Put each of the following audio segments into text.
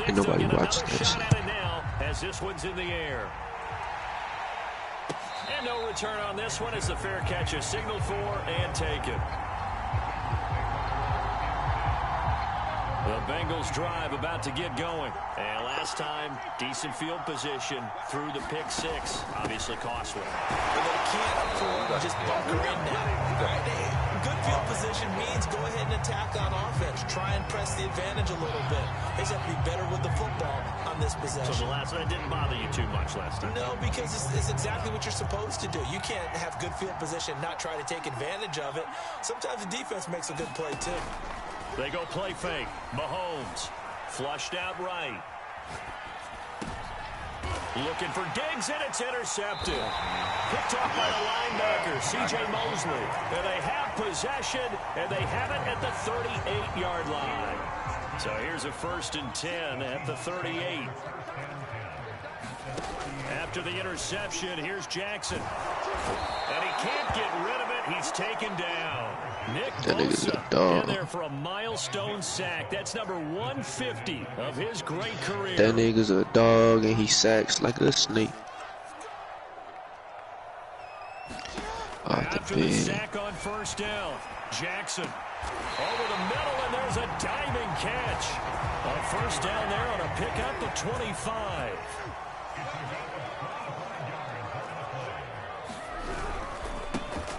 Ain't nobody watching that shot shit. at it now as this one's in the air. And no return on this one as the fair catch is signaled for and taken. The Bengals drive about to get going. And last time, decent field position through the pick six. Obviously costly. But they can't afford to just bunker in now. Right? Good field position means go ahead and attack on offense. Try and press the advantage a little bit. They just have to be better with the football on this possession. So the last one didn't bother you too much last time? No, because it's exactly what you're supposed to do. You can't have good field position and not try to take advantage of it. Sometimes the defense makes a good play, too. They go play fake. Mahomes flushed out right. Looking for Diggs, and it's intercepted. Picked off by the linebacker, C.J. Mosley. And they have possession, and they have it at the 38-yard line. So here's a 1st and 10 at the 38. After the interception, here's Jackson. And he can't get rid of it. He's taken down. Nick Bosa in there for a milestone sack. That's number 150 of his great career. That nigga's a dog and he sacks like a snake. After the sack on 1st down, Jackson over the middle, and there's a diving catch. On 1st down there on a pickup at 25.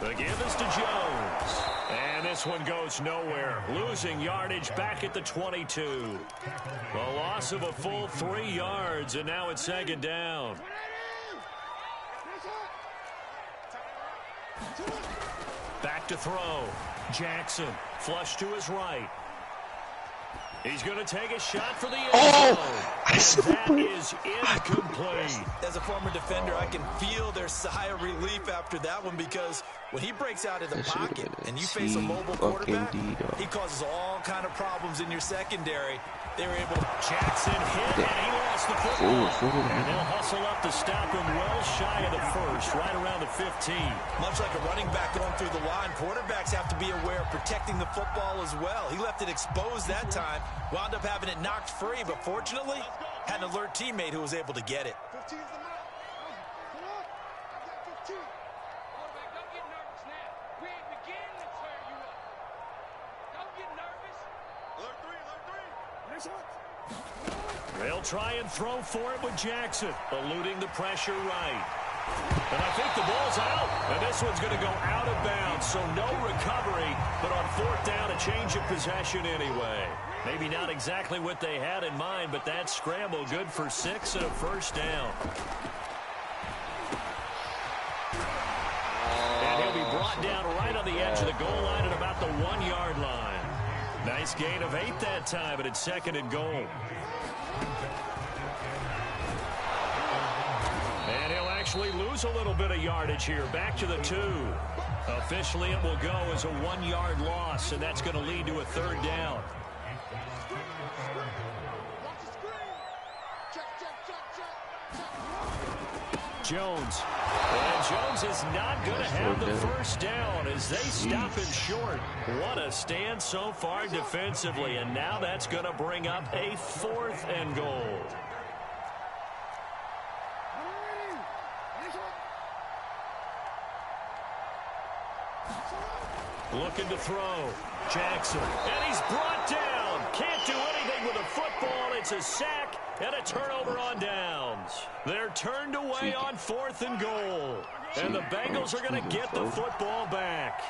The give is to Jones. And this one goes nowhere. Losing yardage back at the 22. The loss of a full 3 yards, and now it's 2nd down. Back to throw. Jackson flush to his right. He's going to take a shot for the end zone. And that is incomplete. As a former defender, I can feel their sigh of relief after that one, because when he breaks out of the pocket and you face a mobile quarterback, he causes all kind of problems in your secondary. They were able to... Jackson hit, and he lost the football. And they'll hustle up to stop him well shy of the 1st, right around the 15. Much like a running back going through the line, quarterbacks have to be aware of protecting the football as well. He left it exposed that time, wound up having it knocked free, but fortunately, had an alert teammate who was able to get it. They'll try and throw for it with Jackson, eluding the pressure right. And I think the ball's out, and this one's going to go out of bounds, so no recovery, but on 4th down, a change of possession anyway. Maybe not exactly what they had in mind, but that scramble good for 6 and a 1st down. And he'll be brought down right on the edge of the goal line at about the 1-yard line. Nice gain of 8 that time, but it's 2nd and goal. And he'll actually lose a little bit of yardage here. Back to the 2. Officially, it will go as a 1-yard loss, and that's going to lead to a 3rd down. Jones. And Jones is not going to have the 1st down as they stop him short. What a stand so far defensively, and now that's going to bring up a 4th and goal. Looking to throw. Jackson. And he's brought down. Can't do anything with a football. It's a sack and a turnover on downs. They're turned away on 4th and goal. And the Bengals are going to get the football back.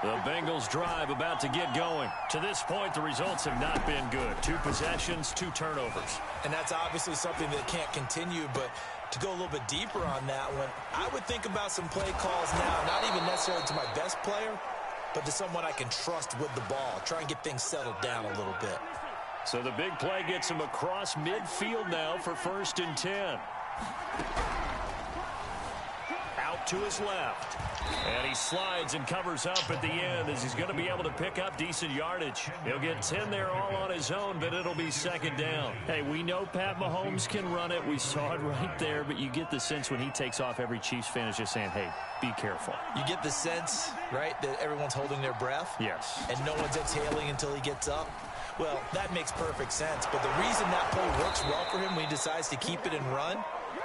The Bengals drive about to get going. To this point, the results have not been good. 2 possessions, 2 turnovers. And that's obviously something that can't continue, but to go a little bit deeper on that one, I would think about some play calls now, not even necessarily to my best player, but to someone I can trust with the ball. Try and get things settled down a little bit. So the big play gets him across midfield now for 1st and 10. Out to his left. And he slides and covers up at the end as he's going to be able to pick up decent yardage. He'll get 10 there all on his own, but it'll be 2nd down. Hey, we know Pat Mahomes can run it. We saw it right there, but you get the sense when he takes off, every Chiefs fan is just saying, hey, be careful. You get the sense, right, that everyone's holding their breath? Yes. And no one's exhaling until he gets up. Well, that makes perfect sense, but the reason that play works well for him when he decides to keep it and run,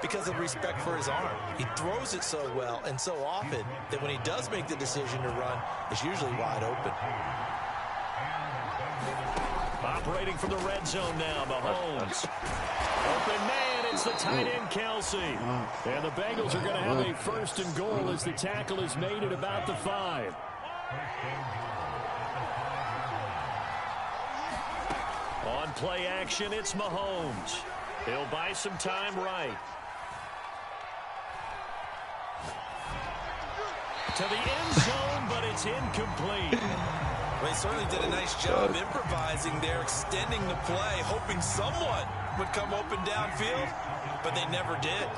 because of respect for his arm. He throws it so well and so often that when he does make the decision to run, it's usually wide open. Operating from the red zone now, Mahomes. Open man, it's the tight end, Kelsey. And the Bengals are going to have a 1st and goal as the tackle is made at about the 5. On play action, it's Mahomes. He'll buy some time right. To the end zone, but it's incomplete. Well, he certainly did a nice job improvising there, extending the play, hoping someone would come open downfield, but they never did.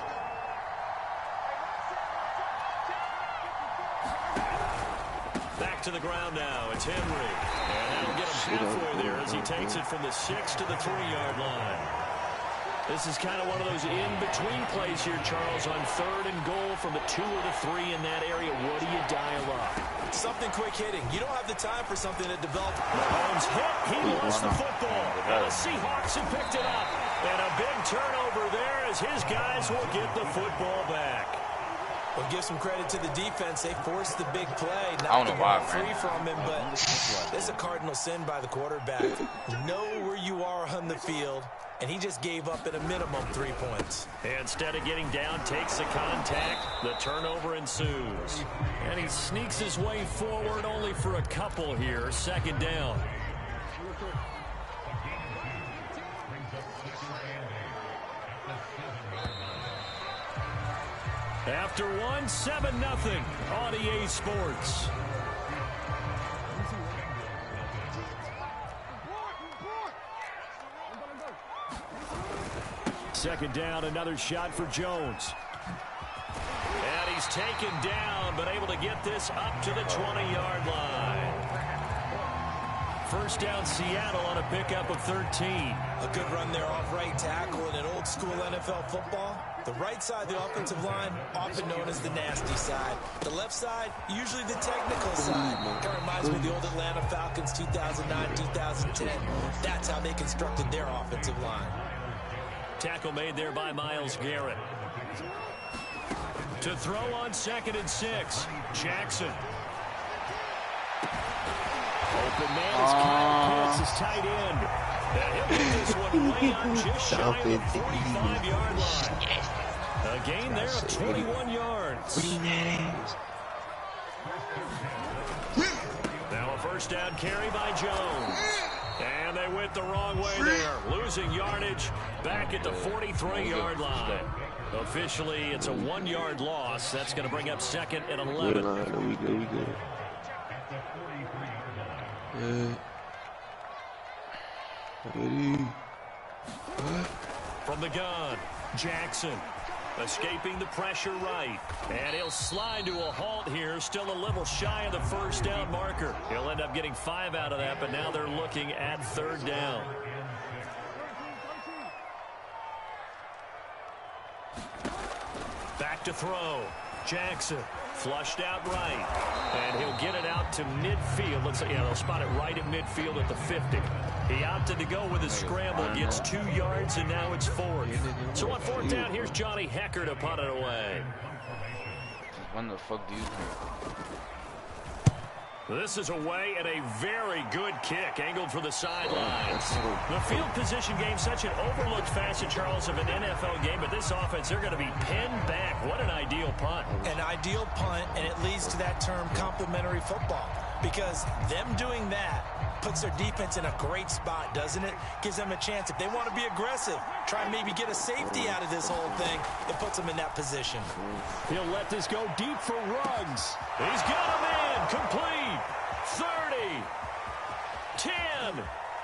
Back to the ground now. It's Henry. And that'll get him halfway there as he takes it from the 6 to the 3-yard line. This is kind of one of those in-between plays here, Charles, on 3rd and goal from the 2 or the 3 in that area. What do you dial up? Something quick hitting. You don't have the time for something to develop. Mahomes hit. He lost the football. And the Seahawks have picked it up. And a big turnover there as his guys will get the football back. Well, give some credit to the defense. They forced the big play. Not the ball free from him, but it's a cardinal sin by the quarterback. Know where you are on the field, and he just gave up at a minimum 3 points. Instead of getting down, takes the contact. The turnover ensues. And he sneaks his way forward only for a couple here. 2nd down. After 1, 7-0 on EA Sports. Second down, another shot for Jones. And he's taken down, but able to get this up to the 20-yard line. 1st down, Seattle on a pickup of 13. A good run there off right tackle in an old-school NFL football. The right side of the offensive line, often known as the nasty side. The left side, usually the technical side. Kind of reminds me of the old Atlanta Falcons 2009, 2010. That's how they constructed their offensive line. Tackle made there by Myles Garrett. To throw on 2nd and 6, Jackson. Open man is Kyle Pitts, his tight end. And he'll get this one way out just shy of the 45-yard line. A gain there of 21 yards. Now a 1st down carry by Jones. And they went the wrong way there. Losing yardage back at the 43-yard line. Officially, it's a 1-yard loss. That's going to bring up 2nd and 11. We good. From the gun, Jackson escaping the pressure right. And he'll slide to a halt here. Still a little shy of the 1st down marker. He'll end up getting 5 out of that, but now they're looking at 3rd down. Back to throw. Jackson flushed out right. And he'll get it out to midfield. Looks like, yeah, they'll spot it right at midfield at the 50. He opted to go with a scramble, gets 2 yards, and now it's 4th. So on 4th down, here's Johnny Hecker to punt it away. When the fuck do you think? This is away and a very good kick angled for the sidelines. The field position game, such an overlooked facet, Charles, of an NFL game, but this offense, they're going to be pinned back. What an ideal punt. An ideal punt, and it leads to that term complementary football, because them doing that puts their defense in a great spot, doesn't it? Gives them a chance. If they want to be aggressive, try and maybe get a safety out of this whole thing, it puts them in that position. He'll let this go deep for Ruggs. He's got him in. Complete. 30. 10.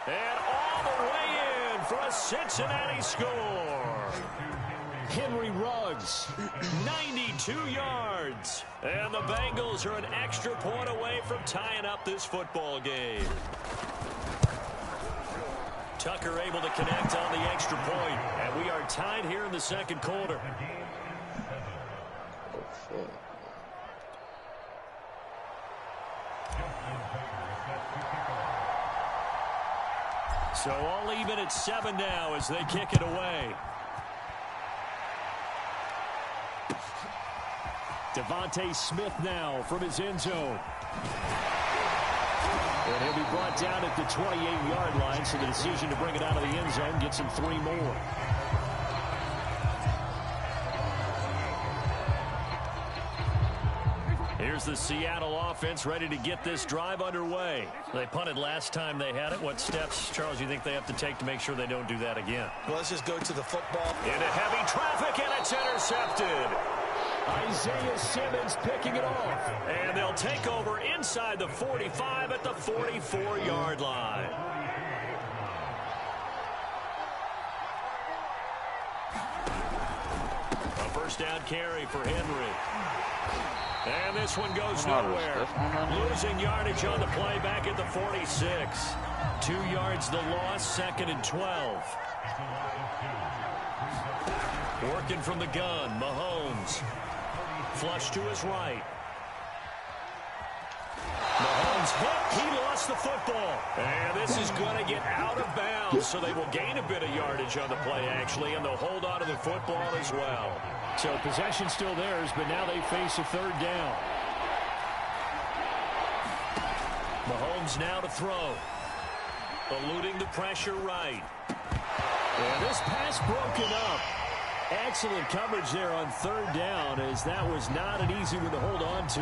And all the way in for a Cincinnati score. Henry Ruggs, 92 yards. And the Bengals are an extra point away from tying up this football game. Tucker able to connect on the extra point. And we are tied here in the 2nd quarter. So all even at 7 now as they kick it away. Devontae Smith now from his end zone. And he'll be brought down at the 28-yard line, so the decision to bring it out of the end zone gets him 3 more. Here's the Seattle offense ready to get this drive underway. They punted last time they had it. What steps, Charles, you think they have to take to make sure they don't do that again? Well, let's just go to the football. Into heavy traffic, and it's intercepted. Isaiah Simmons picking it off. And they'll take over inside the 45 at the 44-yard line. A first down carry for Henry. And this one goes nowhere. Losing yardage on the play back at the 46. 2 yards the loss, 2nd and 12. Working from the gun, Mahomes. Flush to his right. Mahomes hit. He lost the football. And this is going to get out of bounds, so they will gain a bit of yardage on the play, actually, and they'll hold on to the football as well. So possession still theirs, but now they face a 3rd down. Mahomes now to throw. Eluding the pressure right. And this pass broken up. Excellent coverage there on 3rd down, as that was not an easy one to hold on to.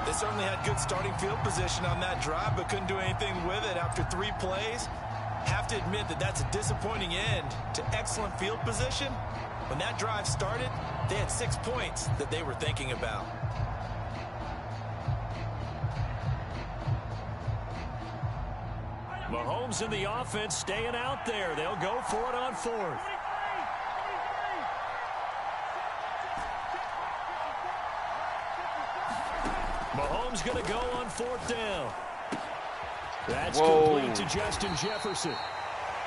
They certainly had good starting field position on that drive, but couldn't do anything with it after 3 plays. Have to admit that that's a disappointing end to excellent field position. When that drive started, they had 6 points that they were thinking about. Mahomes and the offense staying out there. They'll go for it on 4th. Mahomes going to go on 4th down. That's complete to Justin Jefferson.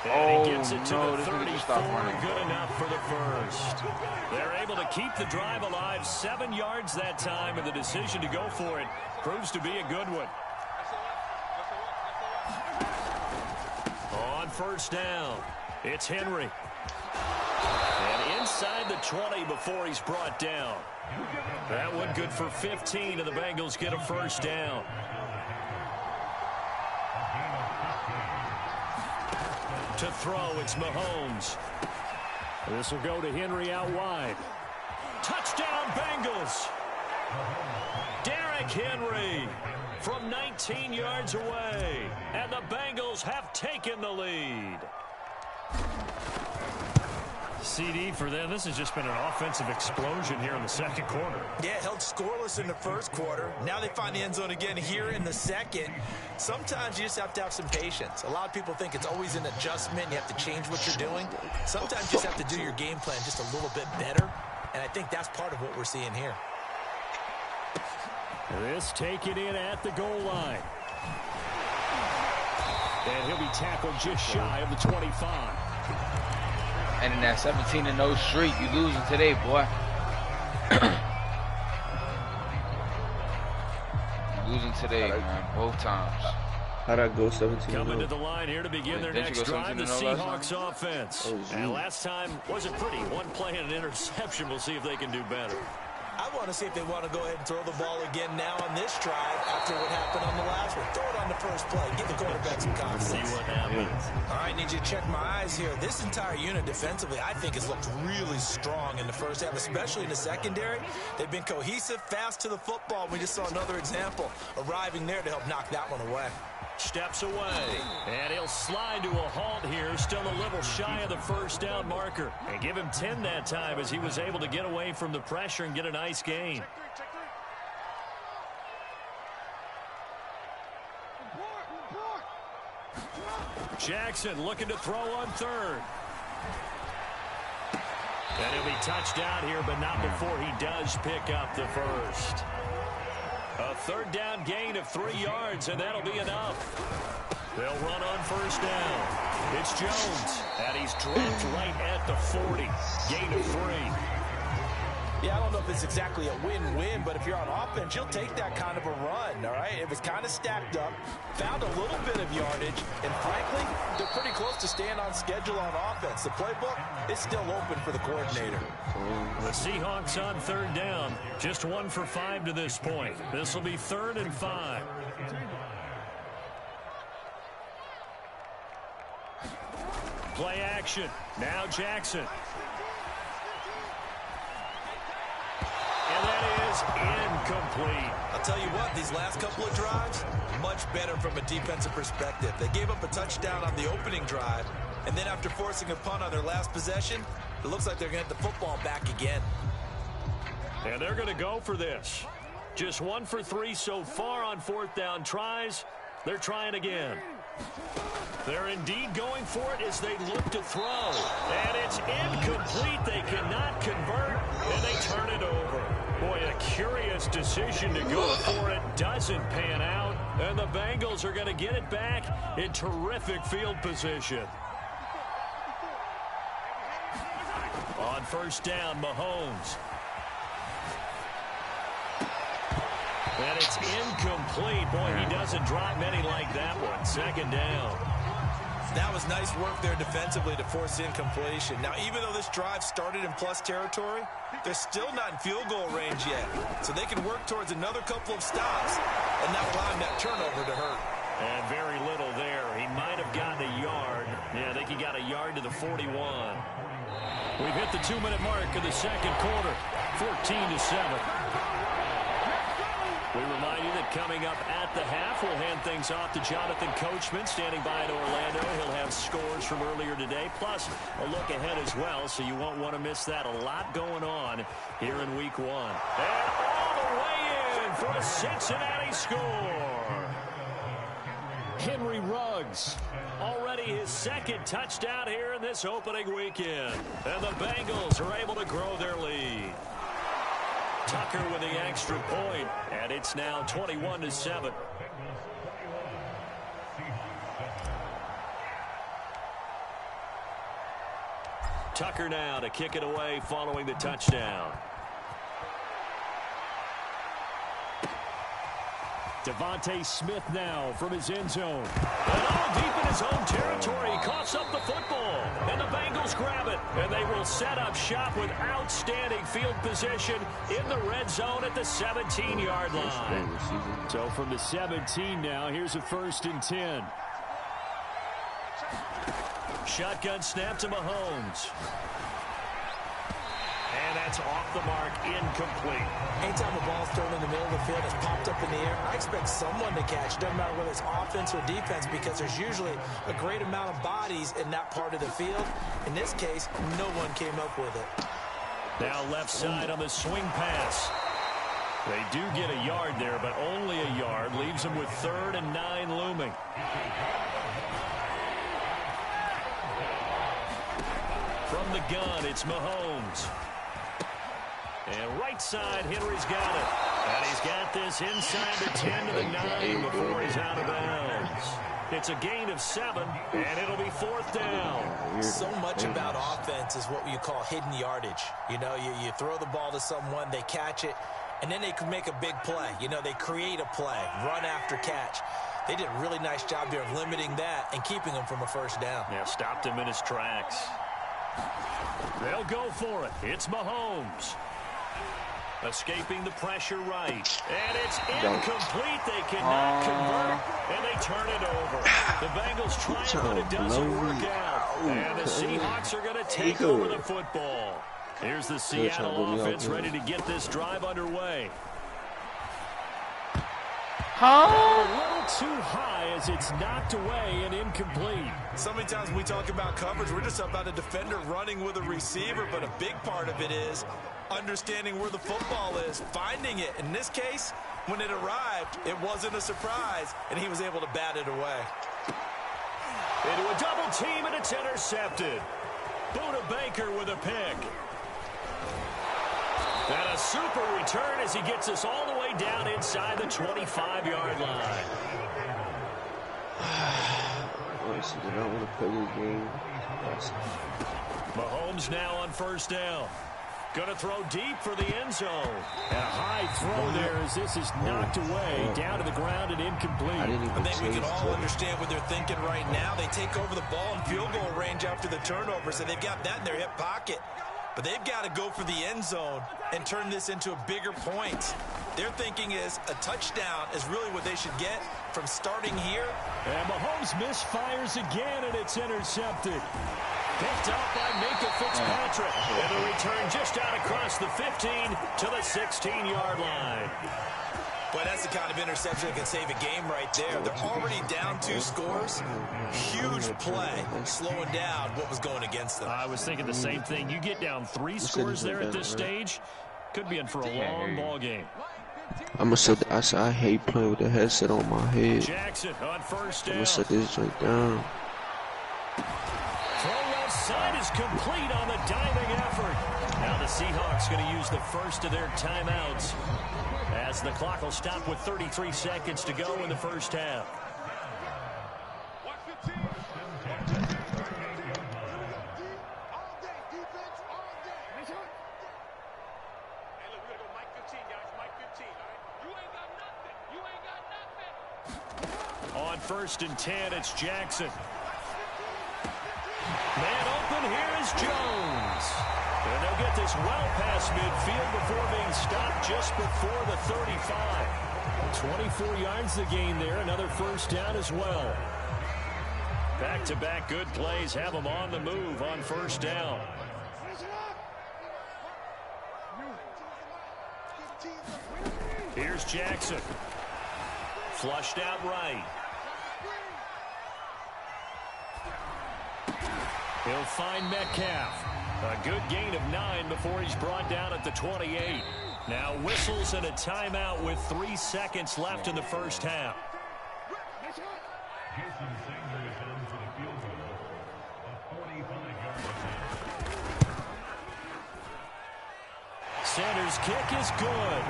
And he gets it to the 34, good enough for the first. They're able to keep the drive alive, 7 yards that time, and the decision to go for it proves to be a good one. On 1st down, it's Henry. And inside the 20 before he's brought down. That one good for 15, and the Bengals get a 1st down. To throw, it's Mahomes. This will go to Henry out wide. Touchdown, Bengals. Derrick Henry from 19 yards away. And the Bengals have taken the lead. CD for them. This has just been an offensive explosion here in the 2nd quarter. Yeah, held scoreless in the 1st quarter. Now they find the end zone again here in the 2nd. Sometimes you just have to have some patience. A lot of people think it's always an adjustment. You have to change what you're doing. Sometimes you just have to do your game plan just a little bit better. And I think that's part of what we're seeing here. This taken in at the goal line. And he'll be tackled just shy of the 25. And in that 17-0 streak, you losing today, boy. You losing today, man, both times. How'd I go 17? Coming to the line here to begin their next drive, the Seahawks offense. And last time wasn't pretty. 1 play and an interception. We'll see if they can do better. I want to see if they want to go ahead and throw the ball again now on this drive after what happened on the last one. Throw it on the first play. Give the quarterback some confidence. See what happens. All right, need you to check my eyes here. This entire unit defensively, I think, has looked really strong in the first half, especially in the secondary. They've been cohesive, fast to the football. We just saw another example arriving there to help knock that one away. Steps away, and he'll slide to a halt here, still a little shy of the 1st down marker. And give him 10 that time as he was able to get away from the pressure and get a nice gain. Jackson looking to throw on 3rd. And he'll be touched out here, but not before he does pick up the 1st. A 3rd down gain of 3 yards, and that'll be enough. They'll run on 1st down. It's Jones, and he's dropped right at the 40. Gain of 3. Yeah, I don't know if it's exactly a win-win, but if you're on offense, you'll take that kind of a run, all right? It was kind of stacked up, found a little bit of yardage, and frankly, they're pretty close to staying on schedule on offense. The playbook is still open for the coordinator. The Seahawks on third down. Just 1 for 5 to this point. This will be 3rd and 5. Play action. Now Jackson. And that is incomplete. I'll tell you what, these last couple of drives, much better from a defensive perspective. They gave up a touchdown on the opening drive, and then after forcing a punt on their last possession, it looks like they're going to get the football back again. And they're going to go for this. Just 1 for 3 so far on 4th down tries. They're trying again. They're indeed going for it as they look to throw. And it's incomplete. They cannot convert, and they turn it over. Boy, a curious decision to go for it. Doesn't pan out. And the Bengals are going to get it back in terrific field position. On 1st down, Mahomes. And it's incomplete. Boy, he doesn't drop many like that one. 2nd down. That was nice work there defensively to force incompletion. Now, even though this drive started in plus territory, they're still not in field goal range yet. So they can work towards another couple of stops and not allow that turnover to hurt. And very little there. He might have gotten a yard. Yeah, I think he got a yard to the 41. We've hit the 2-minute mark of the 2nd quarter. 14-7. We remind you that coming up at the half, we'll hand things off to Jonathan Coachman, standing by in Orlando. He'll have scores from earlier today, plus a look ahead as well, so you won't want to miss that. A lot going on here in Week 1. And all the way in for a Cincinnati score. Henry Ruggs, already his 2nd touchdown here in this opening weekend. And the Bengals are able to grow their lead. Tucker with the extra point, and it's now 21-7. Tucker now to kick it away following the touchdown. Devontae Smith now from his end zone. And all deep in his own territory. He coughs up the football. And the Bengals grab it. And they will set up shop with outstanding field position in the red zone at the 17-yard line. So from the 17 now, here's a 1st and 10. Shotgun snap to Mahomes. And that's off the mark, incomplete. Anytime a ball's thrown in the middle of the field, it's popped up in the air, I expect someone to catch. Doesn't matter whether it's offense or defense, because there's usually a great amount of bodies in that part of the field. In this case, no one came up with it. Now left side on the swing pass. They do get a yard there, but only a yard. Leaves them with 3rd and 9 looming. From the gun, it's Mahomes. And right side, Henry's got it. And he's got this inside the 10 to the 9 before he's out of bounds. It's a gain of 7, and it'll be 4th down. So much about offense is what you call hidden yardage. You know, you throw the ball to someone, they catch it, and then they can make a big play. You know, they create a play, run after catch. They did a really nice job there of limiting that and keeping him from a 1st down. Yeah, stopped him in his tracks. They'll go for it. It's Mahomes. Escaping the pressure right. And it's incomplete. They cannot convert, and they turn it over. The Bengals try it, but it doesn't work out. And the Seahawks are going to take over the football. Here's the Seattle offense ready to get this drive underway. A little too high as it's knocked away and incomplete. So many times when we talk about coverage, we're just about a defender running with a receiver, but a big part of it is understanding where the football is, finding it. In this case, when it arrived, it wasn't a surprise, and he was able to bat it away. Into a double team, and it's intercepted. Buda Baker with a pick. And a super return as he gets us all the way down inside the 25-yard line. Honestly, I don't want to play this game. Mahomes now on 1st down. Going to throw deep for the end zone. And a high throw there as this is knocked away, down to the ground and incomplete. I think we can all understand what they're thinking right now. They take over the ball in field goal range after the turnover, so they've got that in their hip pocket. But they've got to go for the end zone and turn this into a bigger point. Their thinking is a touchdown is really what they should get from starting here. And Mahomes misfires again, and it's intercepted. Picked up by Minka Fitzpatrick. And the return just out across the 15 to the 16-yard line. But that's the kind of interception that can save a game right there. They're already down 2 scores. Huge play, slowing down what was going against them. I was thinking the same thing. You get down 3 scores there at this stage, could be in for a long ball game. I said I hate playing with the headset on my head. Jackson on first down. I'm gonna set this joint down. Throw left side is complete on the diving effort. Now the Seahawks going to use the first of their timeouts as the clock will stop with 33 seconds to go in the first half. On 1st and 10, it's Jackson. Man open, here is Jones. And they'll get this well past midfield before being stopped just before the 35. 24 yards the gain there, another first down as well. Back-to-back good plays have them on the move on first down. Here's Jackson. Flushed out right. He'll find Metcalf. A good gain of 9 before he's brought down at the 28. Now whistles and a timeout with 3 seconds left in the first half. Sanders' kick is good.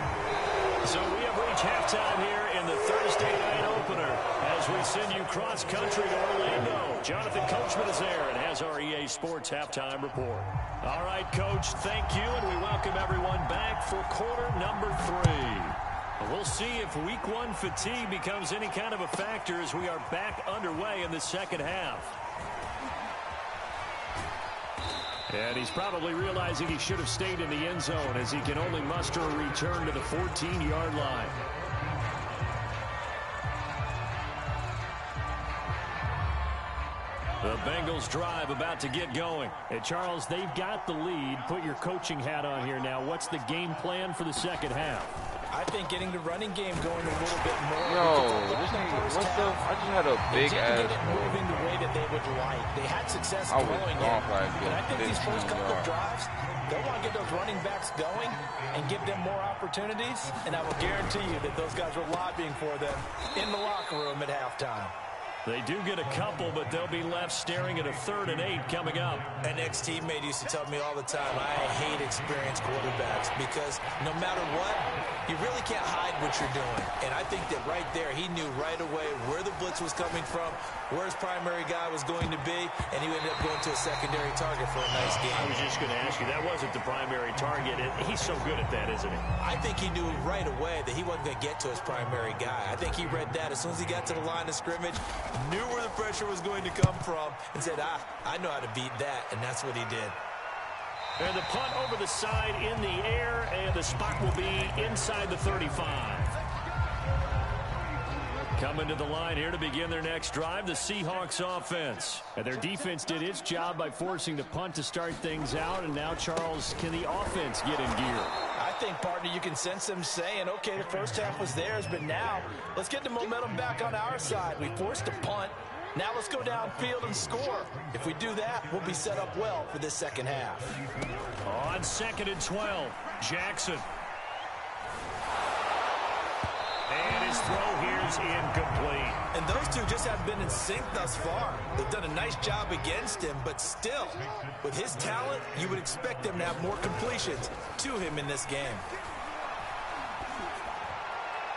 So we have reached halftime here in the Thursday night opener as we send you cross-country to Orlando. Jonathan Coachman is there and has our EA Sports halftime report. All right, Coach, thank you, and we welcome everyone back for quarter number 3. We'll see if week 1 fatigue becomes any kind of a factor as we are back underway in the second half. And he's probably realizing he should have stayed in the end zone as he can only muster a return to the 14-yard line. The Bengals drive about to get going. Hey, Charles, they've got the lead. Put your coaching hat on here now. What's the game plan for the second half? I think getting the running game going a little bit more. I just had a big ass. Get it moving the way that they would like. They had success throwing it. But I think these first couple of drives, they'll want to get those running backs going and give them more opportunities. And I will guarantee you that those guys were lobbying for them in the locker room at halftime. They do get a couple, but they'll be left staring at a 3rd and 8 coming up. An ex-teammate used to tell me all the time, I hate experienced quarterbacks because no matter what, you really can't hide what you're doing. And I think that right there, he knew right away where the blitz was coming from, where his primary guy was going to be, and he ended up going to a secondary target for a nice game. I was just going to ask you, that wasn't the primary target. He's so good at that, isn't he? I think he knew right away that he wasn't going to get to his primary guy. I think he read that as soon as he got to the line of scrimmage, knew where the pressure was going to come from, and said, I know how to beat that, and that's what he did. And the punt over the side in the air, and the spot will be inside the 35. Coming to the line here to begin their next drive, the Seahawks offense. And their defense did its job by forcing the punt to start things out, and now, Charles, can the offense get in gear? I think, partner, you can sense them saying, okay, the first half was theirs, but now let's get the momentum back on our side. We forced a punt. Now let's go downfield and score. If we do that, we'll be set up well for this second half. On 2nd and 12, Jackson. And his throw here is incomplete. And those two just haven't been in sync thus far. They've done a nice job against him, but still, with his talent, you would expect them to have more completions to him in this game.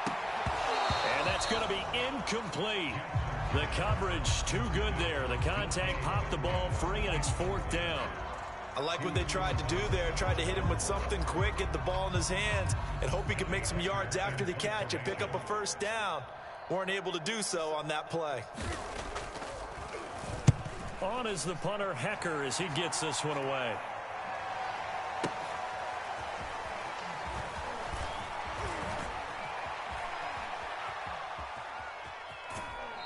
And that's going to be incomplete. The coverage too good there. The contact popped the ball free, and it's 4th down. I like what they tried to do there. Tried to hit him with something quick, get the ball in his hands, and hope he could make some yards after the catch and pick up a first down. Weren't able to do so on that play. On is the punter, Hecker, as he gets this one away.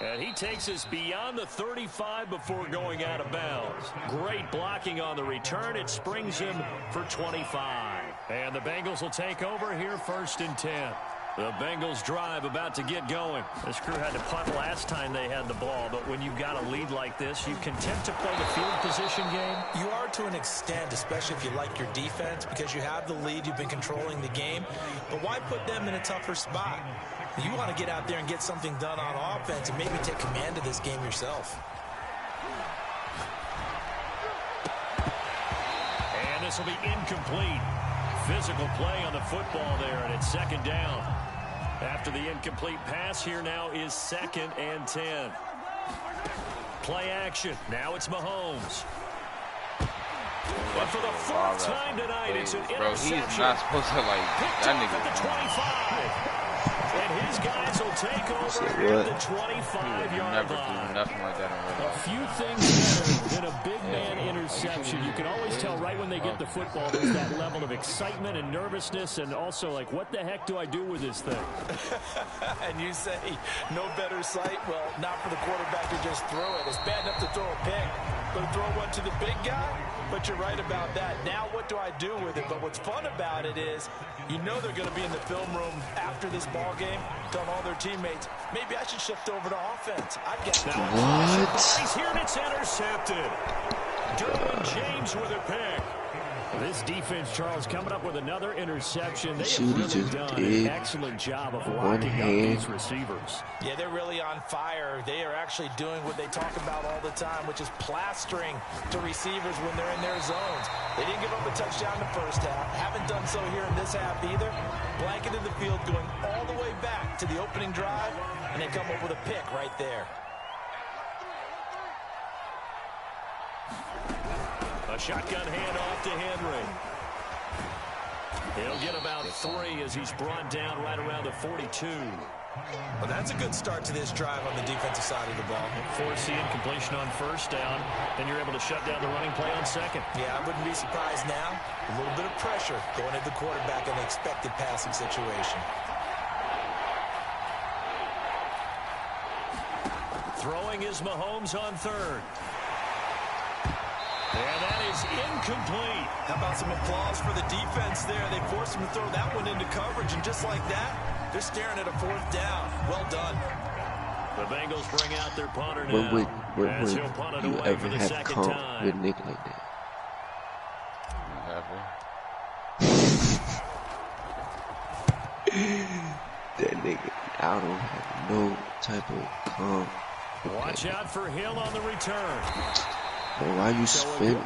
And he takes us beyond the 35 before going out of bounds. Great blocking on the return. It springs him for 25. And the Bengals will take over here 1st and 10. The Bengals drive about to get going. This crew had to punt last time they had the ball, but when you've got a lead like this, you content to play the field position game? You are to an extent, especially if you like your defense, because you have the lead, you've been controlling the game. But why put them in a tougher spot? You want to get out there and get something done on offense and maybe take command of this game yourself. And this will be incomplete. Physical play on the football there, and it's 2nd down. After the incomplete pass, here now is 2nd and 10. Play action. Now it's Mahomes. But for the 4th time tonight, it's an interception. Bro, he's not supposed to, like, that nigga. At the 25. And his guys will take over at the 25-yard line. Nothing like that in real A few things better than a big man interception. You can always tell right when they get the football, there's that level of excitement and nervousness, and also like, what the heck do I do with this thing? And you say, no better sight? Well, not for the quarterback to just throw it. It's bad enough to throw a pick, but throw one to the big guy? But you're right about that. Now what do I do with it? But what's fun about it is, you know they're going to be in the film room after this ball game, telling all their teammates, maybe I should shift over to offense. I've got what? He's here and it's intercepted. Derwin James with a pick. This defense, Charles, coming up with another interception. They have really done an excellent job of locking up these receivers. Yeah, they're really on fire. They are actually doing what they talk about all the time, which is plastering to receivers when they're in their zones. They didn't give up a touchdown in the first half. Haven't done so here in this half either. Blanketed the field, going all the way back to the opening drive, and they come up with a pick right there. A shotgun handoff to Henry. He'll get about 3 as he's brought down right around the 42. Well, that's a good start to this drive on the defensive side of the ball. Force the incompletion on 1st down, then you're able to shut down the running play on 2nd. Yeah, I wouldn't be surprised now. A little bit of pressure going at the quarterback in an expected passing situation. Throwing is Mahomes on 3rd. And that is incomplete. How about some applause for the defense there? They forced him to throw that one into coverage, and just like that, they're staring at a 4th down. Well done. The Bengals bring out their punter now. When you ever have come with Nick like that? That nigga, I don't have no type of calm. Watch out for Hill on the return. But why you spin?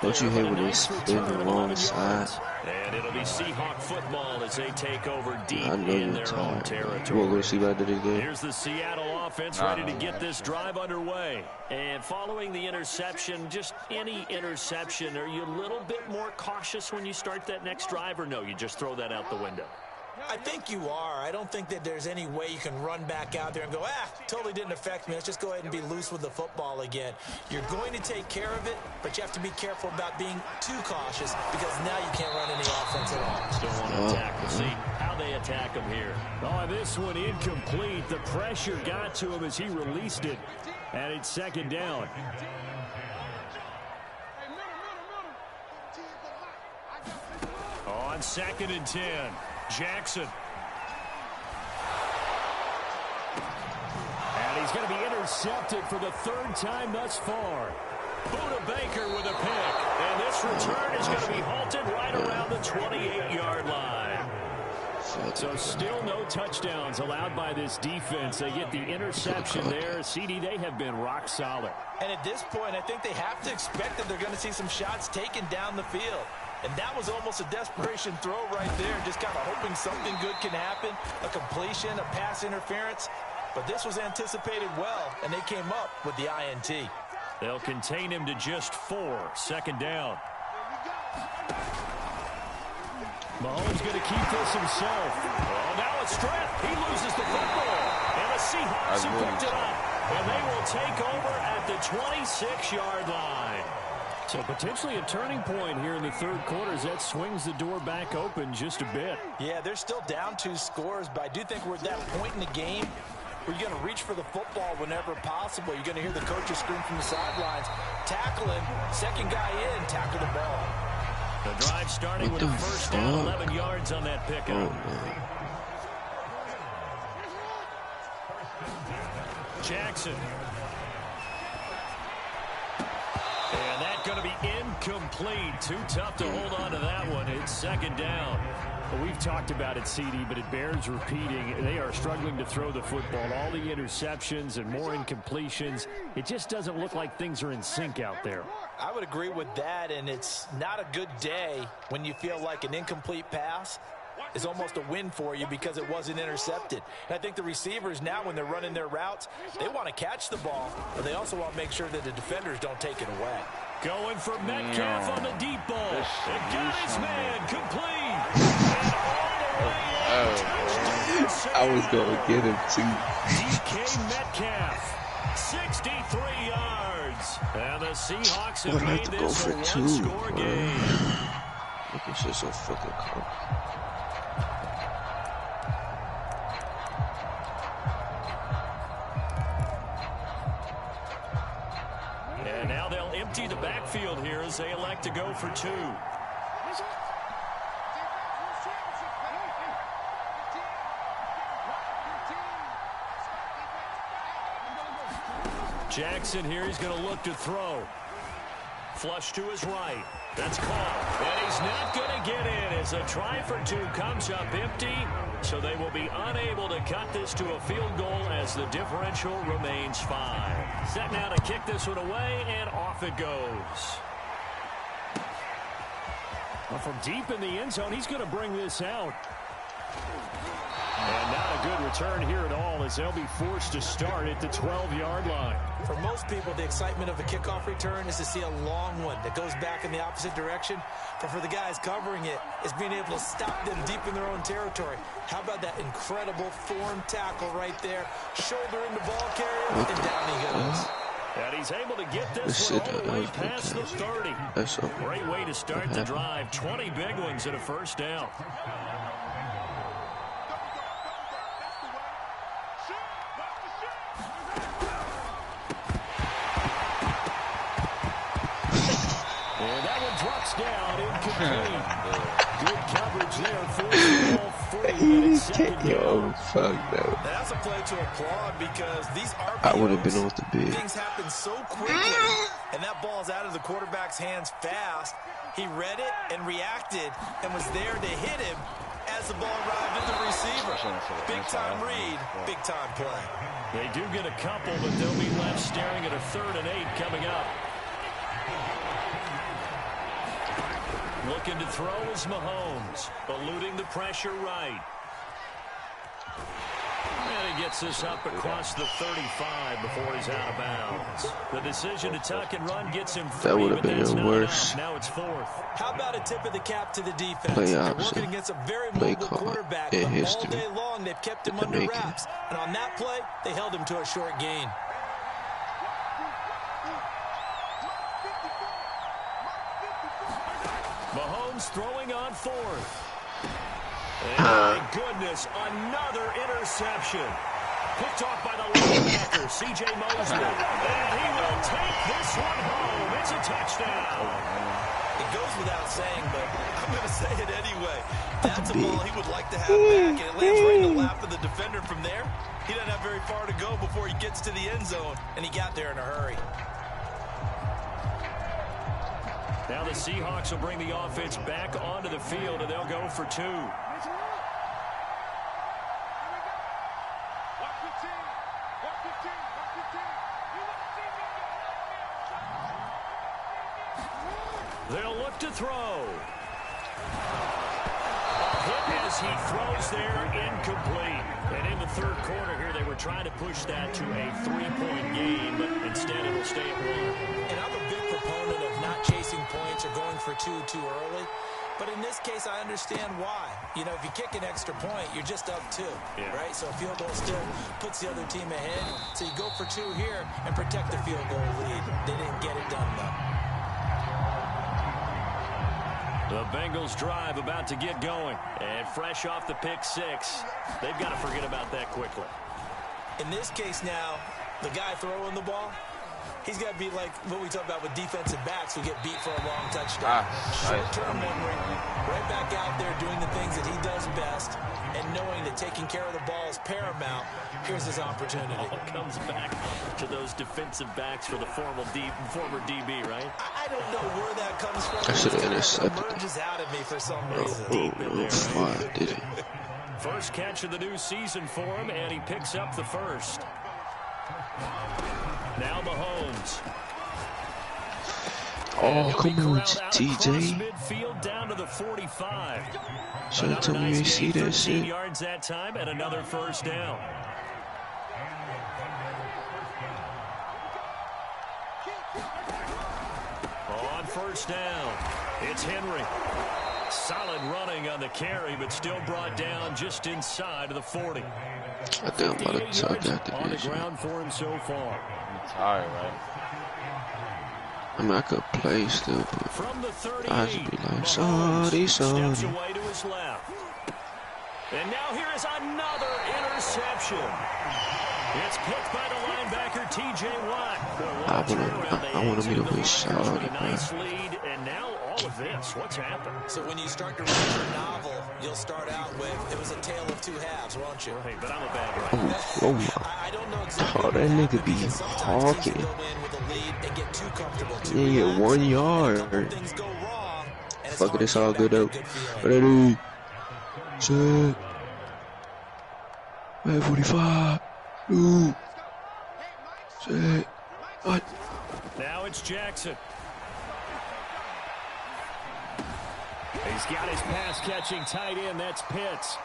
Don't you hate when they spin the wrong side? And it'll be Seahawk football as they take over deep in their own territory. We'll go see about that again. Here's the Seattle offense ready to get this drive underway. And following the interception, just any interception, are you a little bit more cautious when you start that next drive, or no, you just throw that out the window? I think you are. I don't think that there's any way you can run back out there and go, totally didn't affect me. Let's just go ahead and be loose with the football again. You're going to take care of it, but you have to be careful about being too cautious because now you can't run any offense at all. Still want to attack. We'll see how they attack him here. Oh, this one incomplete. The pressure got to him as he released it, and it's 2nd down. On 2nd and 10. Jackson. And he's going to be intercepted for the 3rd time thus far. Buda Baker with a pick. And this return is going to be halted right around the 28-yard line. So still no touchdowns allowed by this defense. They get the interception there. CD, they have been rock solid. And at this point, I think they have to expect that they're going to see some shots taken down the field. And that was almost a desperation throw right there, just kind of hoping something good can happen, a completion, a pass interference. But this was anticipated well, and they came up with the INT. They'll contain him to just 4, 2nd down. Mahomes going to keep this himself. Oh, now it's stripped. He loses the football. And the Seahawks have picked it up. And they will take over at the 26-yard line. So potentially a turning point here in the third quarter as that swings the door back open just a bit. Yeah, they're still down 2 scores, but I do think we're at that point in the game where you're going to reach for the football whenever possible. You're going to hear the coaches scream from the sidelines. Tackle him. Second guy in. Tackle the ball. The drive starting with a first down, 11 yards on that pickup. Jackson. And that's going to be incomplete. Too tough to hold on to that one. It's second down. Well, we've talked about it, CD, but it bears repeating. They are struggling to throw the football. All the interceptions and more incompletions. It just doesn't look like things are in sync out there. I would agree with that, and it's not a good day when you feel like an incomplete pass is almost a win for you because it wasn't intercepted. And I think the receivers now, when they're running their routes, they want to catch the ball, but they also want to make sure that the defenders don't take it away. Going for Metcalf on the deep ball. It got his man complete. I was going to get him too. DK Metcalf, 63 yards. And the Seahawks have made this a one-score game. Look at shit so fucking cold. And now they'll empty the backfield here as they elect to go for 2. Jackson here, he's going to look to throw. Flush to his right. That's caught. And he's not going to get in as a try for 2 comes up empty. So they will be unable to cut this to a field goal as the differential remains 5. Set now to kick this one away, and off it goes. Well, from deep in the end zone, he's going to bring this out. And not a good return here at all as they'll be forced to start at the 12-yard line. For most people, the excitement of a kickoff return is to see a long one that goes back in the opposite direction. But for the guys covering it, it's being able to stop them deep in their own territory. How about that incredible form tackle right there? Shoulder in the ball carrier, and down he goes. And he's able to get this one all the way past the 30. That's a great way to start the drive. 20 big ones and a first down. And that one drops down incomplete. Good coverage there. Forced ball free. Yo, fuck no. That's a play to applaud because these RPOs, I would have been off the bid. Things happen so quickly, and that ball's out of the quarterback's hands fast. He read it and reacted and was there to hit him as the ball arrived at the receiver. Big-time read, big-time play. They do get a couple, but they'll be left staring at a 3rd and 8 coming up. Looking to throw is Mahomes, eluding the pressure right. And he gets this up across the 35 before he's out of bounds. The decision to tuck and run gets him free, that would have but been that's your not worst. enough. Now it's 4th. How about a tip of the cap to the defense? Play They're opposite. working against a very Play mobile call quarterback, in but history. all day long they've kept him They're under making. wraps. And on that play, they held him to a short gain. Mahomes throwing on 4th. And my goodness, another interception. Picked off by the linebacker, C.J. Mosley. And he will take this one home. It's a touchdown. It goes without saying, but I'm going to say it anyway. That's a ball he would like to have back, and it lands right in the lap of the defender from there. He doesn't have very far to go before he gets to the end zone, and he got there in a hurry. Now the Seahawks will bring the offense back onto the field, and they'll go for 2. They'll look to throw. hit as he throws there, incomplete. And in the third quarter here, they were trying to push that to a 3-point game, but instead it'll stay at 1. And I'm a big proponent of not chasing points or going for two too early. But in this case, I understand why. You know, if you kick an extra point, you're just up 2, right? So a field goal still puts the other team ahead. So you go for 2 here and protect the field goal lead. They didn't get it done, though. The Bengals drive about to get going. And fresh off the pick 6, they've got to forget about that quickly. In this case now, the guy throwing the ball, he's got to be like what we talk about with defensive backs who get beat for a long touchdown. Short-term memory, right back out there doing the things that he does best, and knowing that taking care of the ball is paramount. Here's his opportunity. All comes back to those defensive backs for the former DB, right? I don't know where that comes from. I should have intercepted. It emerges out of me for some reason. Why did it? First catch of the new season for him, and he picks up the first. Now Mahomes. Oh, come on, TJ. Midfield down to the 45. Should have told me you see that shit. Yards that time and another first down. On first down, it's Henry. Solid running on the carry, but still brought down just inside of the 40. I think I'm about to talk after on the this. ground for him so far. I'm tired, right? I mean, I could play still, but From the 38, I just be like, sorry. steps away to his left. And now here is another interception. It's picked by the linebacker, T.J. Watt. I want me to be sorry, A nice lead, and now all of this. What's happened? So when you start to write your novel, you'll start out with, it was a tale of 2 halves, won't you? Right, but I'm a bad writer. I don't know exactly. Oh, that nigga be talking. Go in with a lead and get too comfortable. Yeah, 1 yard. Things go wrong. Fuck it, it's all good though. Ready, set, 45, 2, set, what? Now it's Jackson. He's got his pass-catching tight end. That's Pitts.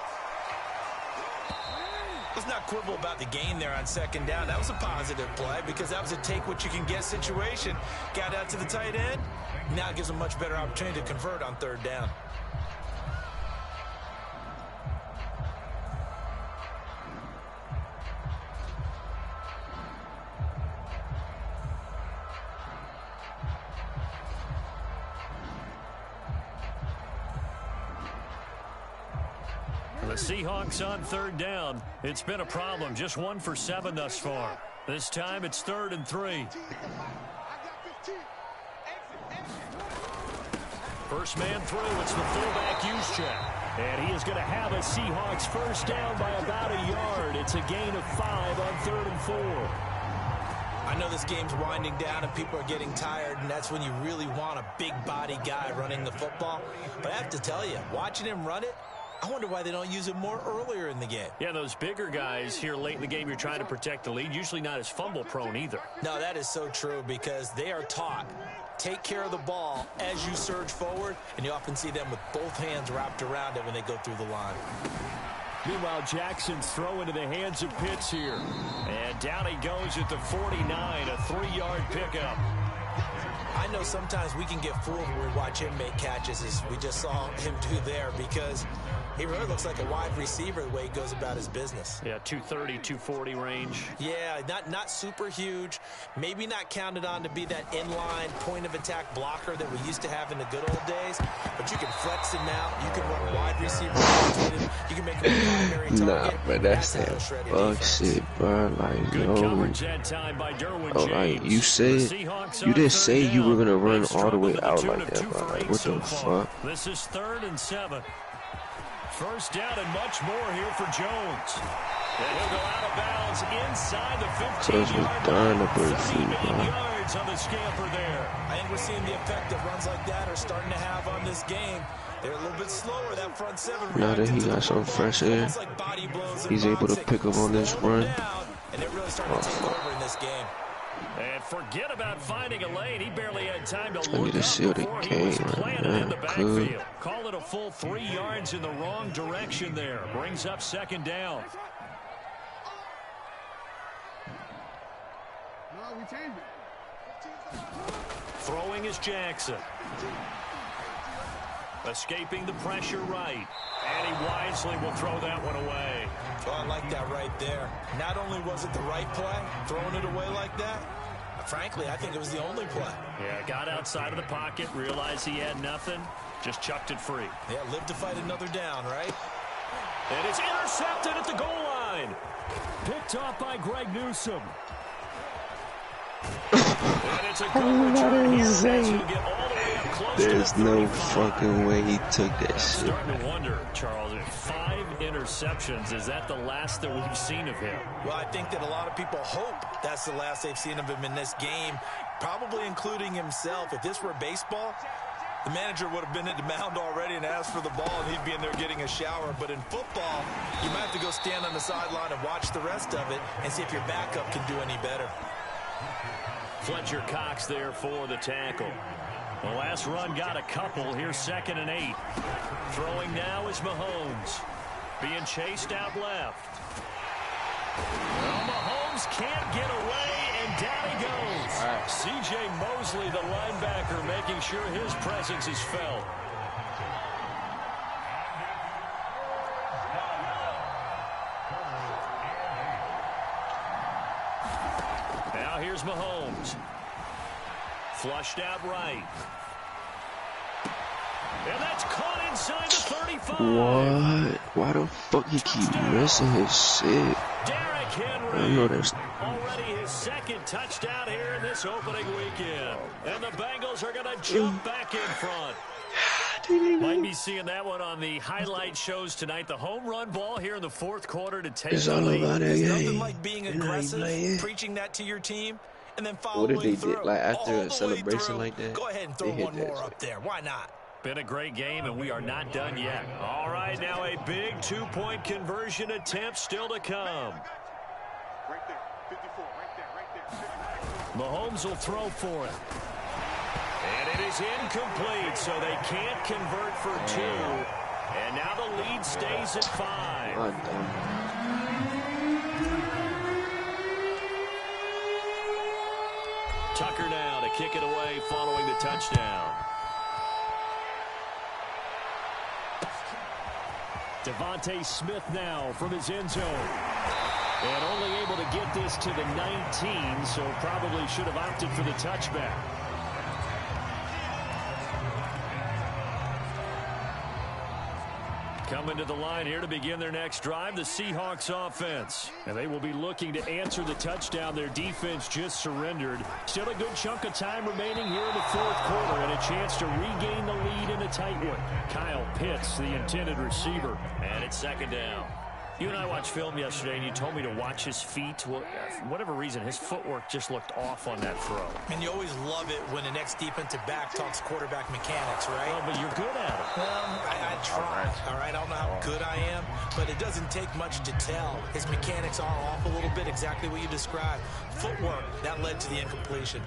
Let's not quibble about the gain there on second down. That was a positive play because that was a take-what-you-can-get situation. Got out to the tight end. Now it gives a much better opportunity to convert on third down. The Seahawks on third down. It's been a problem. Just 1 for 7 thus far. This time it's 3rd and 3. First man through. It's the fullback use check. And he is going to have a Seahawks first down by about a yard. It's a gain of 5 on 3rd and 4. I know this game's winding down and people are getting tired, and that's when you really want a big body guy running the football. But I have to tell you, watching him run it, I wonder why they don't use it more earlier in the game. Yeah, those bigger guys here late in the game, you're trying to protect the lead, usually not as fumble prone either. No, that is so true because they are taught. Take care of the ball as you surge forward, and you often see them with both hands wrapped around it when they go through the line. Meanwhile, Jackson's throw into the hands of Pitts here. And down he goes at the 49, a 3-yard pickup. I know sometimes we can get fooled when we watch him make catches as we just saw him do there because he really looks like a wide receiver the way he goes about his business. Yeah, 230, 240 range. Yeah, not super huge. Maybe not counted on to be that inline point-of-attack blocker that we used to have in the good old days. But you can flex him out. You can run wide receiver. You can make him a primary target. Nah, but that's that fuck shit, bro. Like, Good no. coverage that time by Derwin Oh, James. like, you didn't say you were gonna run all the way out like that, bro. Like, what the fuck? This is 3rd and 7. First down and much more here for Jones. And he'll go out of bounds inside the 15-yard line. 78 yards on the scamper there. I think we're seeing the effect that runs like that are starting to have on this game. They're a little bit slower, that front 7. Now that he got some fresh air, he's able to pick up on this run. And they're really starting to take over in this game. And forget about finding a lane. He barely had time to I need look to up seal the before he game was right planted in the now. backfield. Call it a full 3 yards in the wrong direction there. Brings up second down. Throwing is Jackson. Escaping the pressure right. And he wisely will throw that one away. Well, I like that right there. Not only was it the right play, throwing it away like that, frankly, I think it was the only play. Yeah, got outside of the pocket, realized he had nothing, just chucked it free. Yeah, live to fight another down, right? And it's intercepted at the goal line. Picked off by Greg Newsome. And it's a good return here. That's going to get all the way up close to the 35. There's no fucking way he took that I'm shit. starting to wonder, Charles, if 5 interceptions, is that the last that we've seen of him? Well, I think that a lot of people hope that's the last they've seen of him in this game, probably including himself. If this were baseball, the manager would have been at the mound already and asked for the ball, and he'd be in there getting a shower. But in football, you might have to go stand on the sideline and watch the rest of it and see if your backup can do any better. Fletcher Cox there for the tackle. The last run got a couple. Here's 2nd and 8. Throwing now is Mahomes. Being chased out left. Well, Mahomes can't get away, and down he goes. Right. C.J. Mosley, the linebacker, making sure his presence is felt. Now here's Mahomes. Flushed out right. And that's caught inside the 35. What? Why the fuck he keep missing his shit? Derrick Henry. I know that's Already his 2nd touchdown here in this opening weekend. And the Bengals are going to jump back in front. Might be seeing that one on the highlight shows tonight. The home run ball here in the 4th quarter to take It's the all lead. about that There's game. nothing like being You know how you aggressive, play it. preaching that to your team, and then What following did they through. do? Like after all a the way celebration through. like that? Go ahead and they throw hit one that more shit. up there. Why not? Been a great game, and we are not done yet. All right, now a big 2-point conversion attempt still to come. Right there, 54, right there. Mahomes will throw for it. And it is incomplete, so they can't convert for 2. And now the lead stays at 5. God damn. Tucker now to kick it away following the touchdown. Devontae Smith now from his end zone. And only able to get this to the 19, so probably should have opted for the touchback. Coming to the line here to begin their next drive, the Seahawks offense. And they will be looking to answer the touchdown their defense just surrendered. Still a good chunk of time remaining here in the 4th quarter and a chance to regain the lead in a tight one. Kyle Pitts, the intended receiver. And it's 2nd down. You and I watched film yesterday, and you told me to watch his feet. Well, for whatever reason, his footwork just looked off on that throw. And you always love it when the next defensive back talks quarterback mechanics, right? Well, but you're good at it. Well, I try, all right? I don't know how good I am, but it doesn't take much to tell. His mechanics are off a little bit, exactly what you described. Footwork, that led to the incompletion.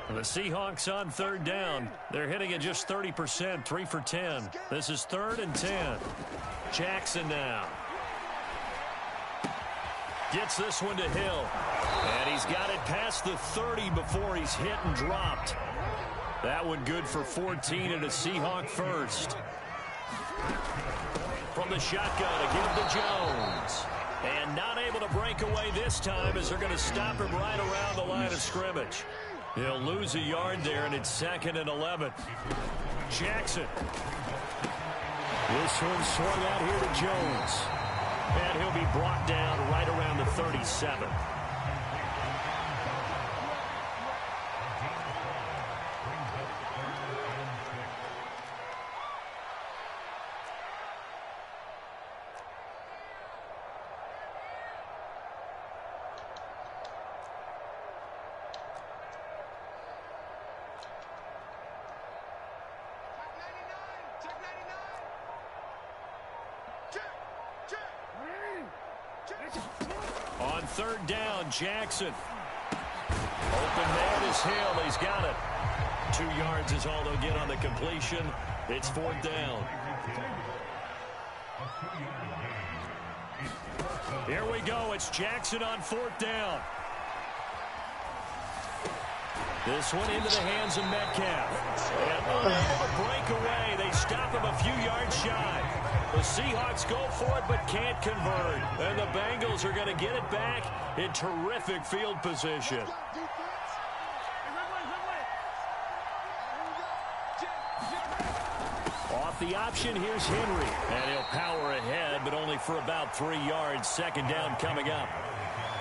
The Seahawks on 3rd down. They're hitting at just 30%, 3 for 10. This is 3rd and 10. Jackson now. Gets this one to Hill. And he's got it past the 30 before he's hit and dropped. That one good for 14 and a Seahawk first. From the shotgun to give to Jones. And not able to break away this time as they're going to stop him right around the line of scrimmage. He'll lose a yard there, and it's 2nd and 11. Jackson. This one swung out here to Jones. And he'll be brought down right around the 37. On 3rd down, Jackson. Open man is Hill. He's got it. 2 yards is all they'll get on the completion. It's 4th down. Here we go. It's Jackson on 4th down. This one into the hands of Metcalf. And unable to break away. They stop him a few yards shy. The Seahawks go for it but can't convert. And the Bengals are going to get it back in terrific field position. Off the option, here's Henry. And he'll power ahead, but only for about 3 yards. 2nd down coming up.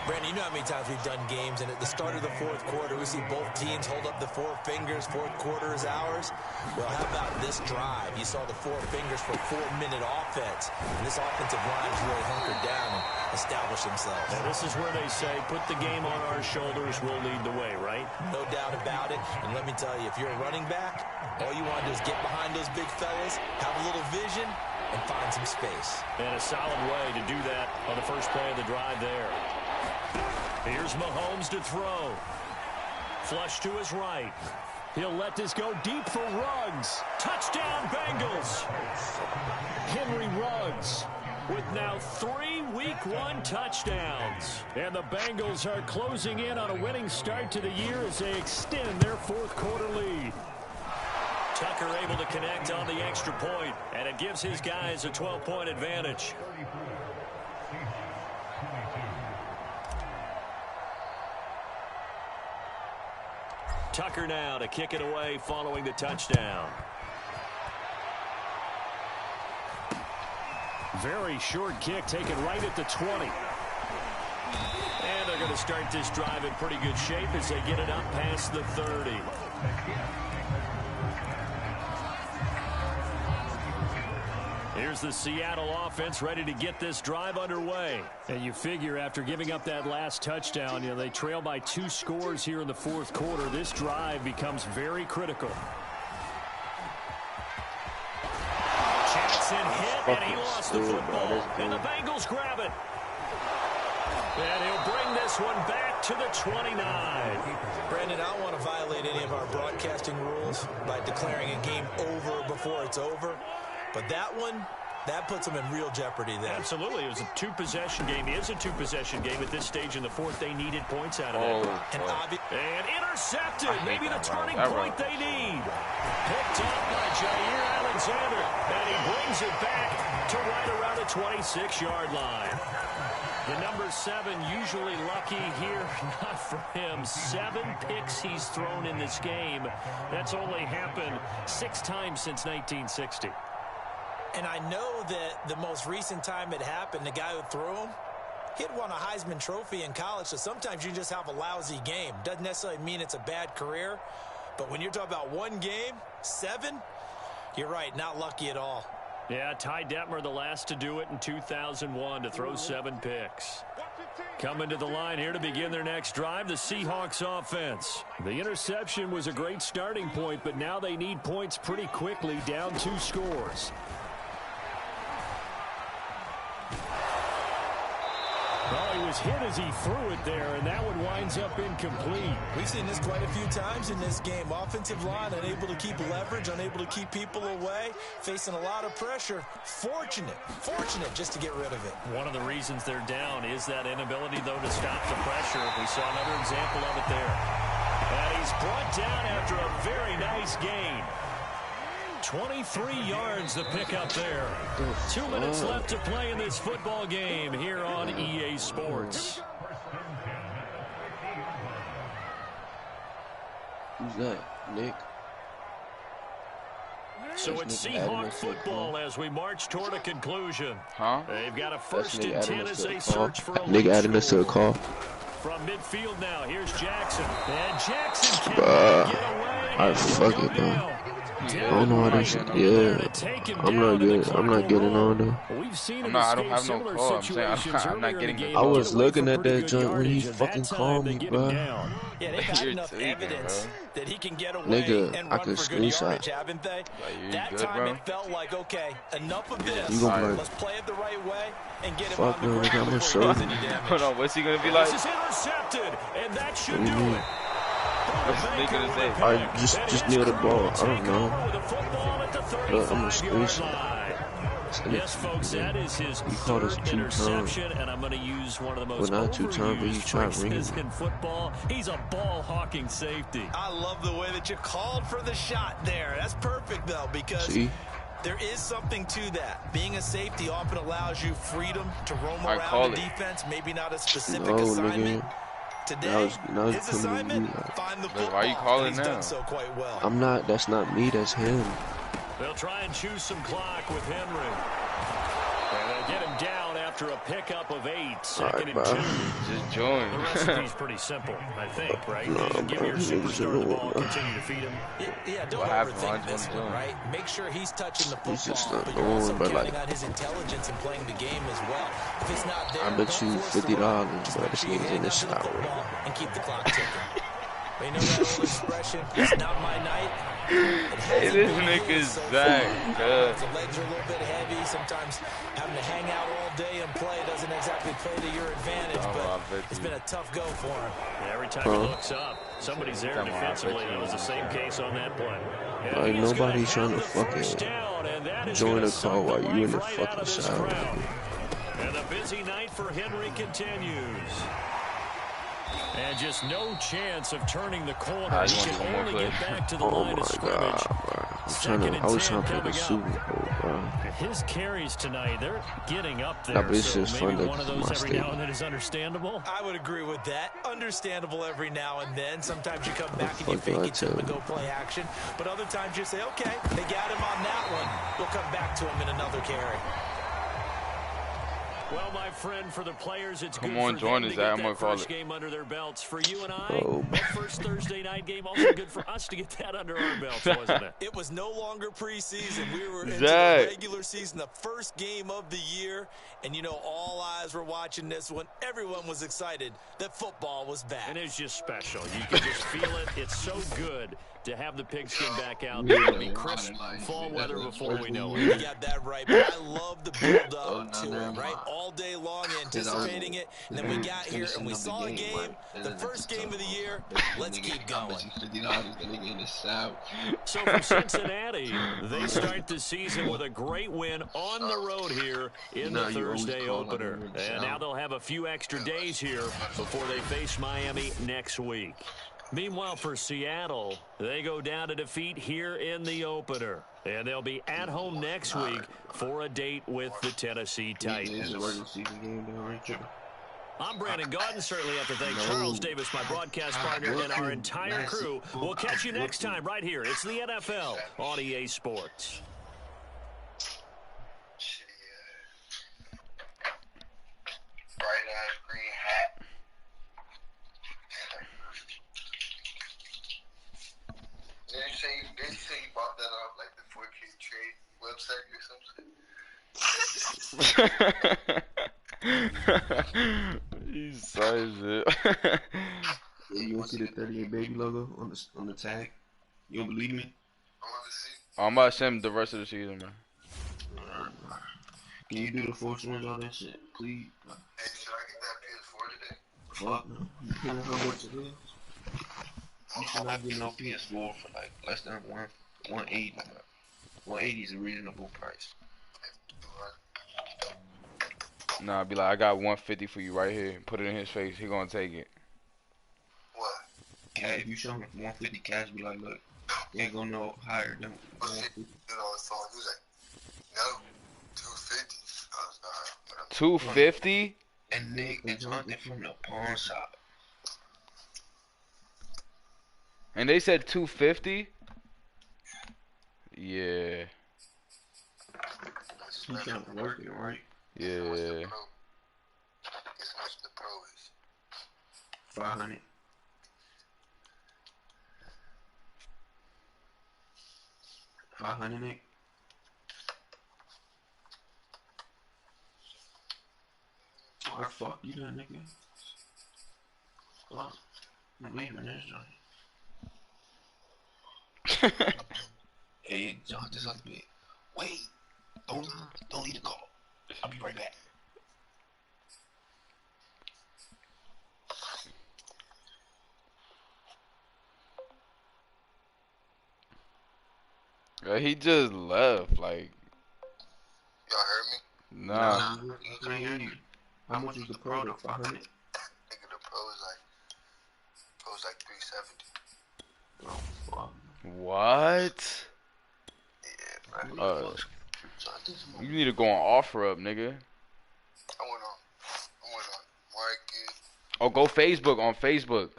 Brandon, you know how many times we've done games, and at the start of the 4th quarter, we see both teams hold up the 4 fingers, 4th quarter is ours. Well, how about this drive? You saw the 4 fingers for 4-minute offense. And this offensive line is really hunkered down and established themselves. And this is where they say, put the game on our shoulders, we'll lead the way, right? No doubt about it. And let me tell you, if you're a running back, all you want to do is get behind those big fellas, have a little vision, and find some space. And a solid way to do that on the first play of the drive there. Here's Mahomes to throw. Flush to his right. He'll let this go deep for Ruggs. Touchdown, Bengals. Henry Ruggs with now 3 Week 1 touchdowns. And the Bengals are closing in on a winning start to the year as they extend their 4th quarter lead. Tucker able to connect on the extra point, and it gives his guys a 12-point advantage. Tucker now to kick it away following the touchdown. Very short kick taken right at the 20. And they're going to start this drive in pretty good shape as they get it up past the 30. Here's the Seattle offense ready to get this drive underway. And you figure after giving up that last touchdown, they trail by 2 scores here in the 4th quarter. This drive becomes very critical. Jackson hit, and he lost the football. And the Bengals grab it. And he'll bring this one back to the 29. Brandon, I don't want to violate any of our broadcasting rules by declaring a game over before it's over. But that one, that puts them in real jeopardy there. Absolutely. It was a 2-possession game. It is a 2-possession game at this stage in the 4th. They needed points out of that. And intercepted. Maybe the turning point they need. Picked up by Jair Alexander. And he brings it back to right around the 26-yard line. The number 7 usually lucky here. Not for him. 7 picks he's thrown in this game. That's only happened 6 times since 1960. And I know that the most recent time it happened, the guy who threw him, he'd won a Heisman Trophy in college, so sometimes you just have a lousy game. Doesn't necessarily mean it's a bad career, but when you're talking about 1 game, 7, you're right, not lucky at all. Yeah, Ty Detmer, the last to do it in 2001, to throw 7 picks. Coming to the line here to begin their next drive, the Seahawks offense. The interception was a great starting point, but now they need points pretty quickly, down 2 scores. Well, he was hit as he threw it there, and that one winds up incomplete. We've seen this quite a few times in this game. Offensive line unable to keep leverage, unable to keep people away, facing a lot of pressure. Fortunate just to get rid of it. One of the reasons they're down is that inability, though, to stop the pressure. We saw another example of it there. And he's brought down after a very nice gain. 23 yards the pickup there. 2 minutes left to play in this football game here on EA Sports. Who's that? Nick? So it's Seahawk football as we march toward a conclusion. They've got a 1st and 10 as they search for a Nick adding us to the call. From midfield now, here's Jackson. And Jackson can't get away. Alright, fuck it, bro. I don't know how this shit. Yeah, I'm not getting on though. I don't have no call. I'm saying I'm not getting the I was looking at that joint when he fucking called me, bro. Yeah, they've had enough evidence that he can get away Nigga, and I run could for good yardage, screenshot. haven't they? That good, time bro? it felt like, okay, enough of this. You gonna Let's play it the right way and get him Fuck on the no, nigga, ground I'm before he gonna does show any you. damage. Hold on, what's he gonna be like? This is intercepted, and that should What do you do mean? it. Sneaking to say. I just near the ball. I don't know. I'm gonna squeeze it. Yes, folks, that is his third interception, and I'm going to use one of the most overused phrases in football. He's a ball-hawking safety. I love the way that you called for the shot there. That's perfect, though, because there is something to that. Being a safety often allows you freedom to roam around the defense, maybe not a specific assignment. Nigga. Today, now his assignment, find the football. Why are you calling he's now? done so quite well. I'm not. That's not me. That's him. They'll try and choose some clock with Henry. And they'll get him down after a pickup of 8. Second and 2. Just join. The recipe's pretty simple, I think, right? You give your superstar the ball, continue to feed him. Yeah, don't overthink this one, right? Make sure he's touching the football, but you're also counting on his intelligence and playing the game as well. If it's not there, I bet you $50, but this nigga's in the shower. And keep the clock ticking. But you know that old expression, it's not my night. Hey, this nigga's Zach. The legs are a little bit heavy. Sometimes having to hang out all day and play doesn't exactly play to your advantage, but it's been a tough go for him. Every time he looks up, somebody's there defensively. It was the same case on that play. Like, nobody's trying to fucking join a call while you in the fucking shower. And a busy night for Henry continues. And just no chance of turning the corner. He can only get back to the line of scrimmage. I was trying to play the Super Bowl, bro. His carries tonight, they're getting up there. So maybe one of those every now and then is understandable. I would agree with that. Understandable every now and then. Sometimes you come back and you fake it to go play action. But other times you say, okay, they got him on that one. We'll come back to him in another carry. Well, my friend, for the players, it's come good on, for join them us. to get I'm gonna that call first it. game under their belts. For you and I, that first Thursday night game, also good for us to get that under our belts, wasn't it? It was no longer preseason. We were into the regular season, the first game of the year. And, you know, all eyes were watching this one. Everyone was excited that football was back. And it's just special. You can just feel it. It's so good to have the pigskin back out there. It'll be crisp fall weather before we know it. You got that right, but I love the build-up to it, right? All day long anticipating it, and then we got here and we saw a game, the first game of the year. Let's keep going. So for Cincinnati, they start the season with a great win on the road here in the Thursday opener. And now they'll have a few extra days here before they face Miami next week. Meanwhile, for Seattle, they go down to defeat here in the opener. And they'll be at home next week for a date with the Tennessee Titans. I'm Brandon Gaudin. Certainly have to thank Charles Davis, my broadcast partner, and our entire crew. We'll catch you next time right here. It's the NFL on EA Sports. Bright-eyed green hat. Did you say you bought that off like the 4K trade website or something? He says it. You want to see the 38 baby logo on the tag? You don't believe me? I want to see. I'm about to send him the rest of the season, man. Can you do the force runs, all that shit, please? Hey, should I get that PS4 today? Fuck no. You know how much it is? You should not get no PS4 for like less than 180. 180 is a reasonable price. Nah, I'd be like, I got 150 for you right here. Put it in his face. He gonna take it. What? Yeah, if you show him 150 cash, be like, look, you ain't gonna know higher than 150. You know, on his phone, he was like, no, 250. I was like, 250? And they Jonathan from the pawn shop. And they said 250? Yeah. He's trying to work it, right? Yeah. Guess how much the Pro is? 500. $500, Nick. Oh, fuck you, that nigga. Fuck. I'm leaving this joint. Hey, John, this has to be. Wait, don't leave the call. I'll be right back. He just left. Like, Y'all heard me? nah. Nah, I couldn't hear you. How much was the pro though? 500? Nigga, the pro is like 370. Oh, fuck. What? Yeah, Who bro. the fuck's shot this You one? need to go on offer up, nigga. I went on Market. Oh, go Facebook on Facebook.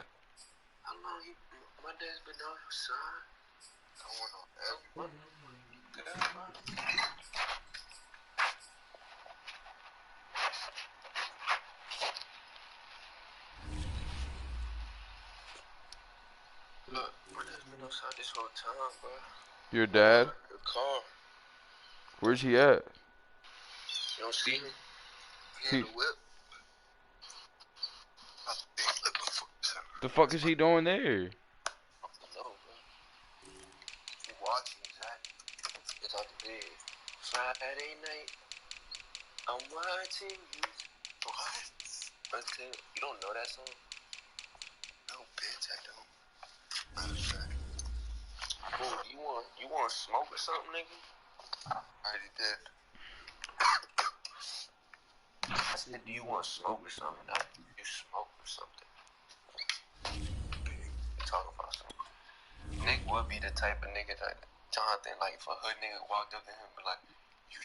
How long my dad's been out, son? I went on everyone. Look, my dad's been outside this whole time, bro. Your dad? The car. Where's he at? You don't see him? He in the whip. The fuck is he doing there? I don't know, bro. He watching exactly. It's out the bed. Friday night, I'm watching you. What? Until you don't know that song? No, bitch, I don't. Matter of fact. Oh, you want smoke or something, nigga? I already did. I said, do you want smoke or something? Not you smoke or something. Talk about something. Nick would be the type of nigga that Jonathan, like, if a hood nigga walked up to him, be like, you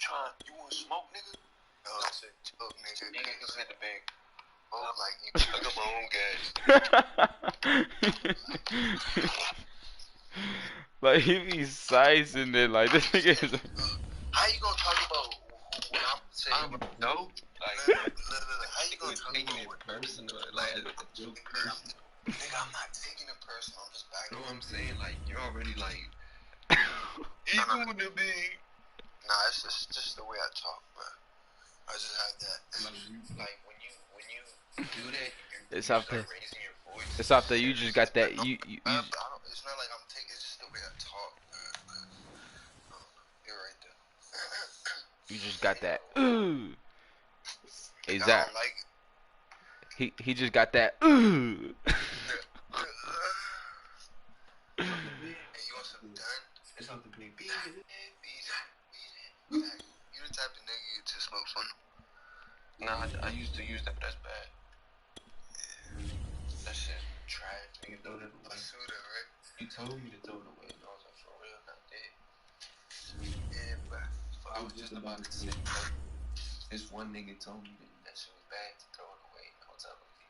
want smoke, nigga? No, I said, oh, nigga. Nigga just hit the big. Oh, like, you took up my own gas. Like, he be sizing it like this nigga is. How you gonna talk about what I'm saying? No. Like, how you gonna talk about what personal, like a joke. Nigga, I'm not taking it personal. I'm just back. You know what I'm saying? Like, you're already like, even with the big. Nah, it's just the way I talk, bro. I just had that. Like when you do that, It's you after. start raising your voice. It's after you just got that. You. I don't, it's not like I'm taking. It's just the way I talk, man. You're right there. You just got that. I Exactly. don't like it. He just got that. Hey, you want some done? It's not the big beat. You the type of nigga to smoke fun. Nah, I used to use that, but that's bad. That shit trash. Nigga throw that away. Right? You told me to throw it away, and I was like, for real, not dead. Yeah, but I was just about to say, like, this one nigga told me that shit was bad to throw it away. I was telling you.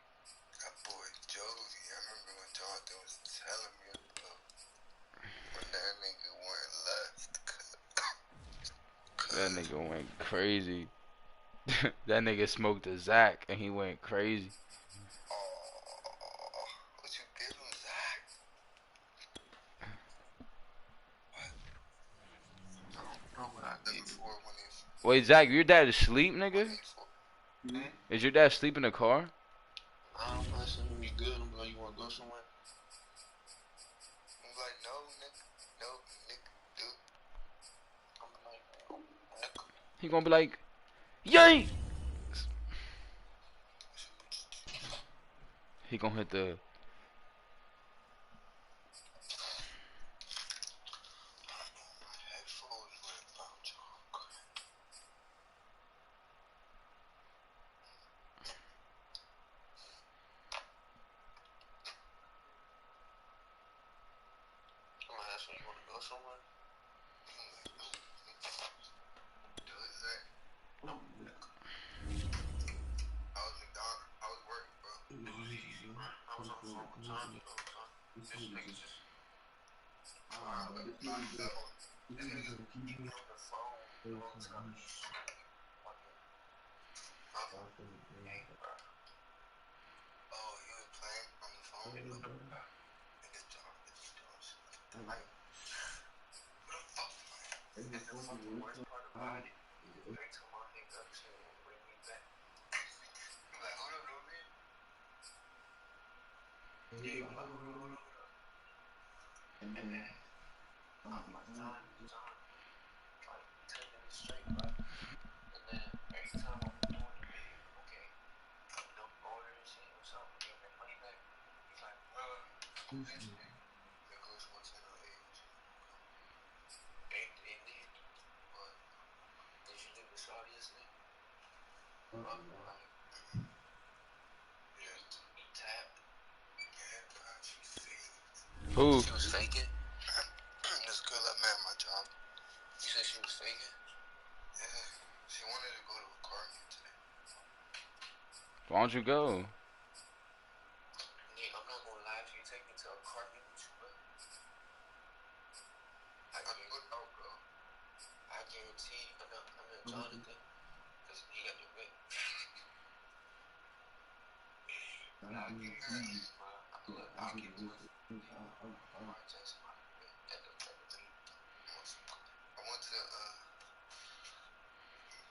that boy Josie, I remember when Jonathan was telling me about when that nigga went left. That nigga went crazy. That nigga smoked a Zach and he went crazy. Oh, what you give him, Zach? What I did. Wait, Zach, your dad is asleep, nigga? Hmm? Is your dad asleep in the car? I'm not saying you good. I'm like, you want to go somewhere? I'm like, no, nigga, dude. I'm like, no, nigga. He gonna be like, yay! He gonna hit the. So you want to go somewhere? Do it, Zach. No, nigga. I was McDonald's. I was working, bro. It was easy, bro. I was on the phone with Tommy, though, son. This nigga just... This nigga's gonna keep me on the phone the whole time. Oh, you was playing on the phone? Niggas Jonathan, you doing shit. I'm like, what the fuck, man? And the fucking worst part about it is every time I hang up, she will bring me back. I'm like, hold up, little man. Yeah, hold up. And then, I'm like, John, like 10 minutes straight, right? And then every time I'm doing the big, okay, don't order and shit or something, give me money back. He's like, bitch, nigga. There goes 110 on age. Who? She was faking. This girl I met at my job. You said she was faking? Yeah. She wanted to go to a car meet today. Why don't you go? I'm not gonna lie, if you take me to a car meet with you, bro. I guarantee I'm not Jonathan, because he got the ring. I'll get married, bro. I'll get the ring. I went to,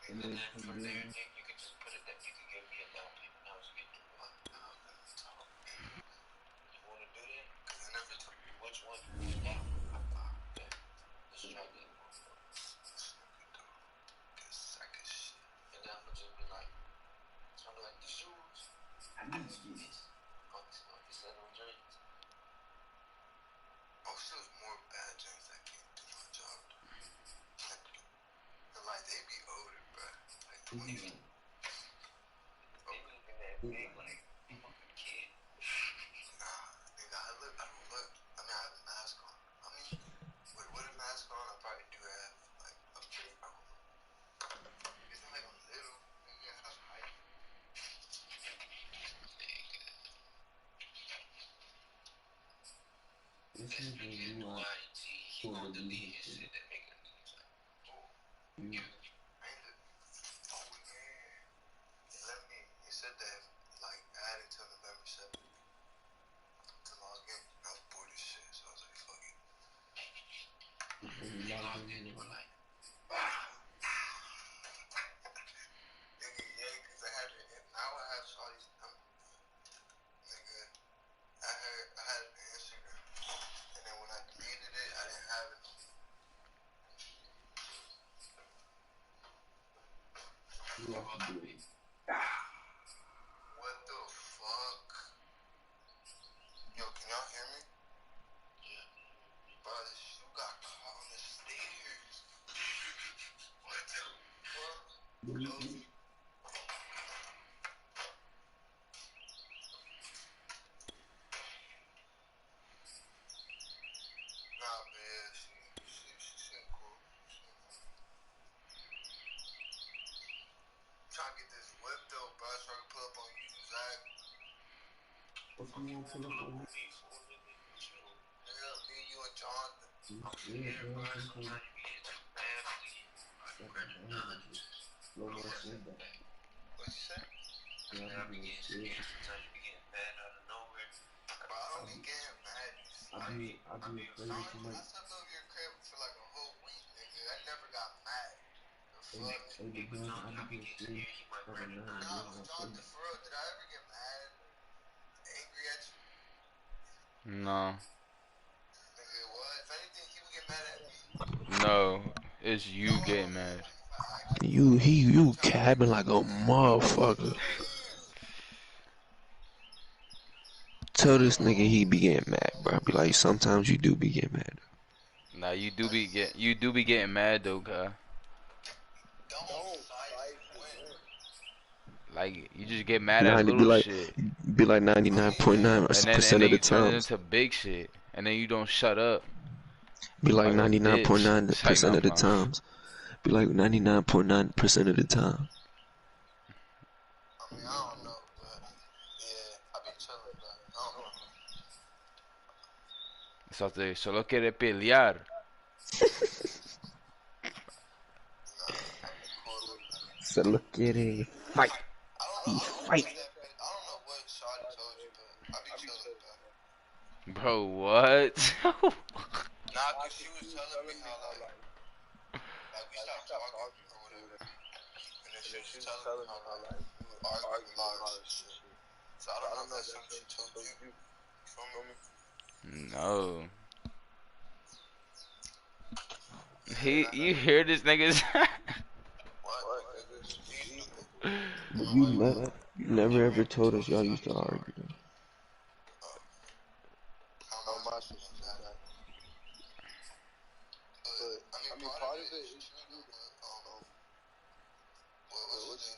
and then from there, you could just put it that you could give me a down payment. Now you get the one. You want to do that? Because I never told you which one you put down. Okay. Let's try that one. And then I'm going to just be like, this yours? I need to get this. Oh, you said no drinks. Oh, so there's more bad drinks that can't do my job. Like, they be older, bro. Like, 20. They be looking that big, like, I'm a kid. Nah, nigga, I don't look. I mean, I have a mask on. I mean, with a mask on, I probably do have, like, a pretty problem. It's not like I'm little. Nigga, I have height. This nigga new IT, he gonna delete his shit that make him like, oh, yeah. Oh, yeah. He said that, like, add it till November 7th to log in. I was bored as shit, so I was like, fuck it. Logged in, you were like, nigga, yeah, because I had it, and now I have all these, nigga, I had an Instagram, and then when I deleted it, I didn't have it. What the fuck? Yo, can y'all hear me? Yeah. Bro, this shoe got caught on the stairs. What the fuck? Nah, man, she cool. I'm trying to get this whip though, bro, so I can pull up on you, Zach. What you want to pull up on me? Nigga, me, you, and Jonathan. Yeah, bro, sometimes you get too nasty. No more shit, though. What you say? Yeah, I be getting scared. Sometimes you be getting mad out of nowhere. Bro, I don't be getting mad. I be afraid of too much. I slept over your crib for like a whole week, nigga. I never got mad. The fuck? Hey, but John, I be getting scared. He might run it. Nah, but Jonathan, for real, did I ever get mad? Angry at you? No. Nigga, what? If anything, he would get mad at me. No. It's you getting mad. You cabbing like a motherfucker. Tell this nigga he be getting mad, bro. Be like, sometimes you do be getting mad. Nah, you do be getting mad though, cuz. Like you just get mad at little shit. Be like 99.9% of then the you turn it times. into big shit, and then you don't shut up. Be like Like a bitch. It's like, 99.9% no, of the I'm times. Be like 99.9% of the time. I mean, I don't know, but yeah, I be chilling, but I don't know. Entonces, solo quiere pelear. Solo quiere fight. I don't know what Shawty told you, but I be chilling, bro. Bro, what? Nah, cause she was telling me how like we stopped talking or whatever, and then she was telling me how like we would argue a lot of shit. So I don't know if that's something she told you. You feel me? No. You hear this niggas? What? But you never ever told us y'all used to argue. How much was that? But I mean, part of it is true, but what was his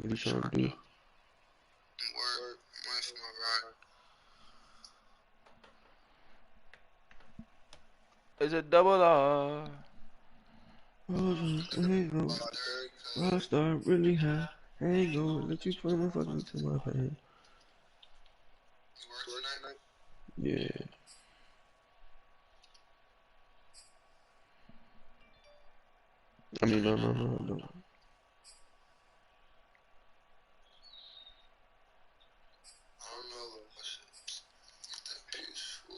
What you trying to do? Work. Wait for my ride. It's a double R. Rockstar really high. Ain't gonna let you put my fucking to my head. You work tonight? Yeah. I mean, no. I don't know if I should get that PS4.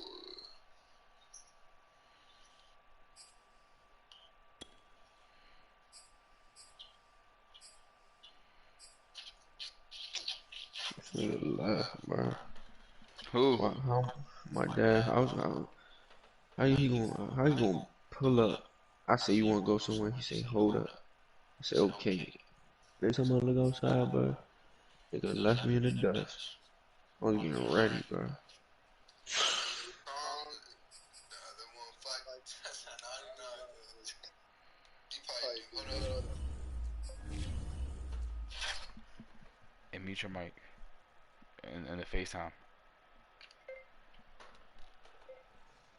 This nigga laugh, bro. Who? How my dad? How you gonna pull up? I say you wanna go somewhere. He say hold up. I say okay. Next time I look outside, bro, nigga left me in the dust. I was getting ready, bro. And mute your mic. And the FaceTime.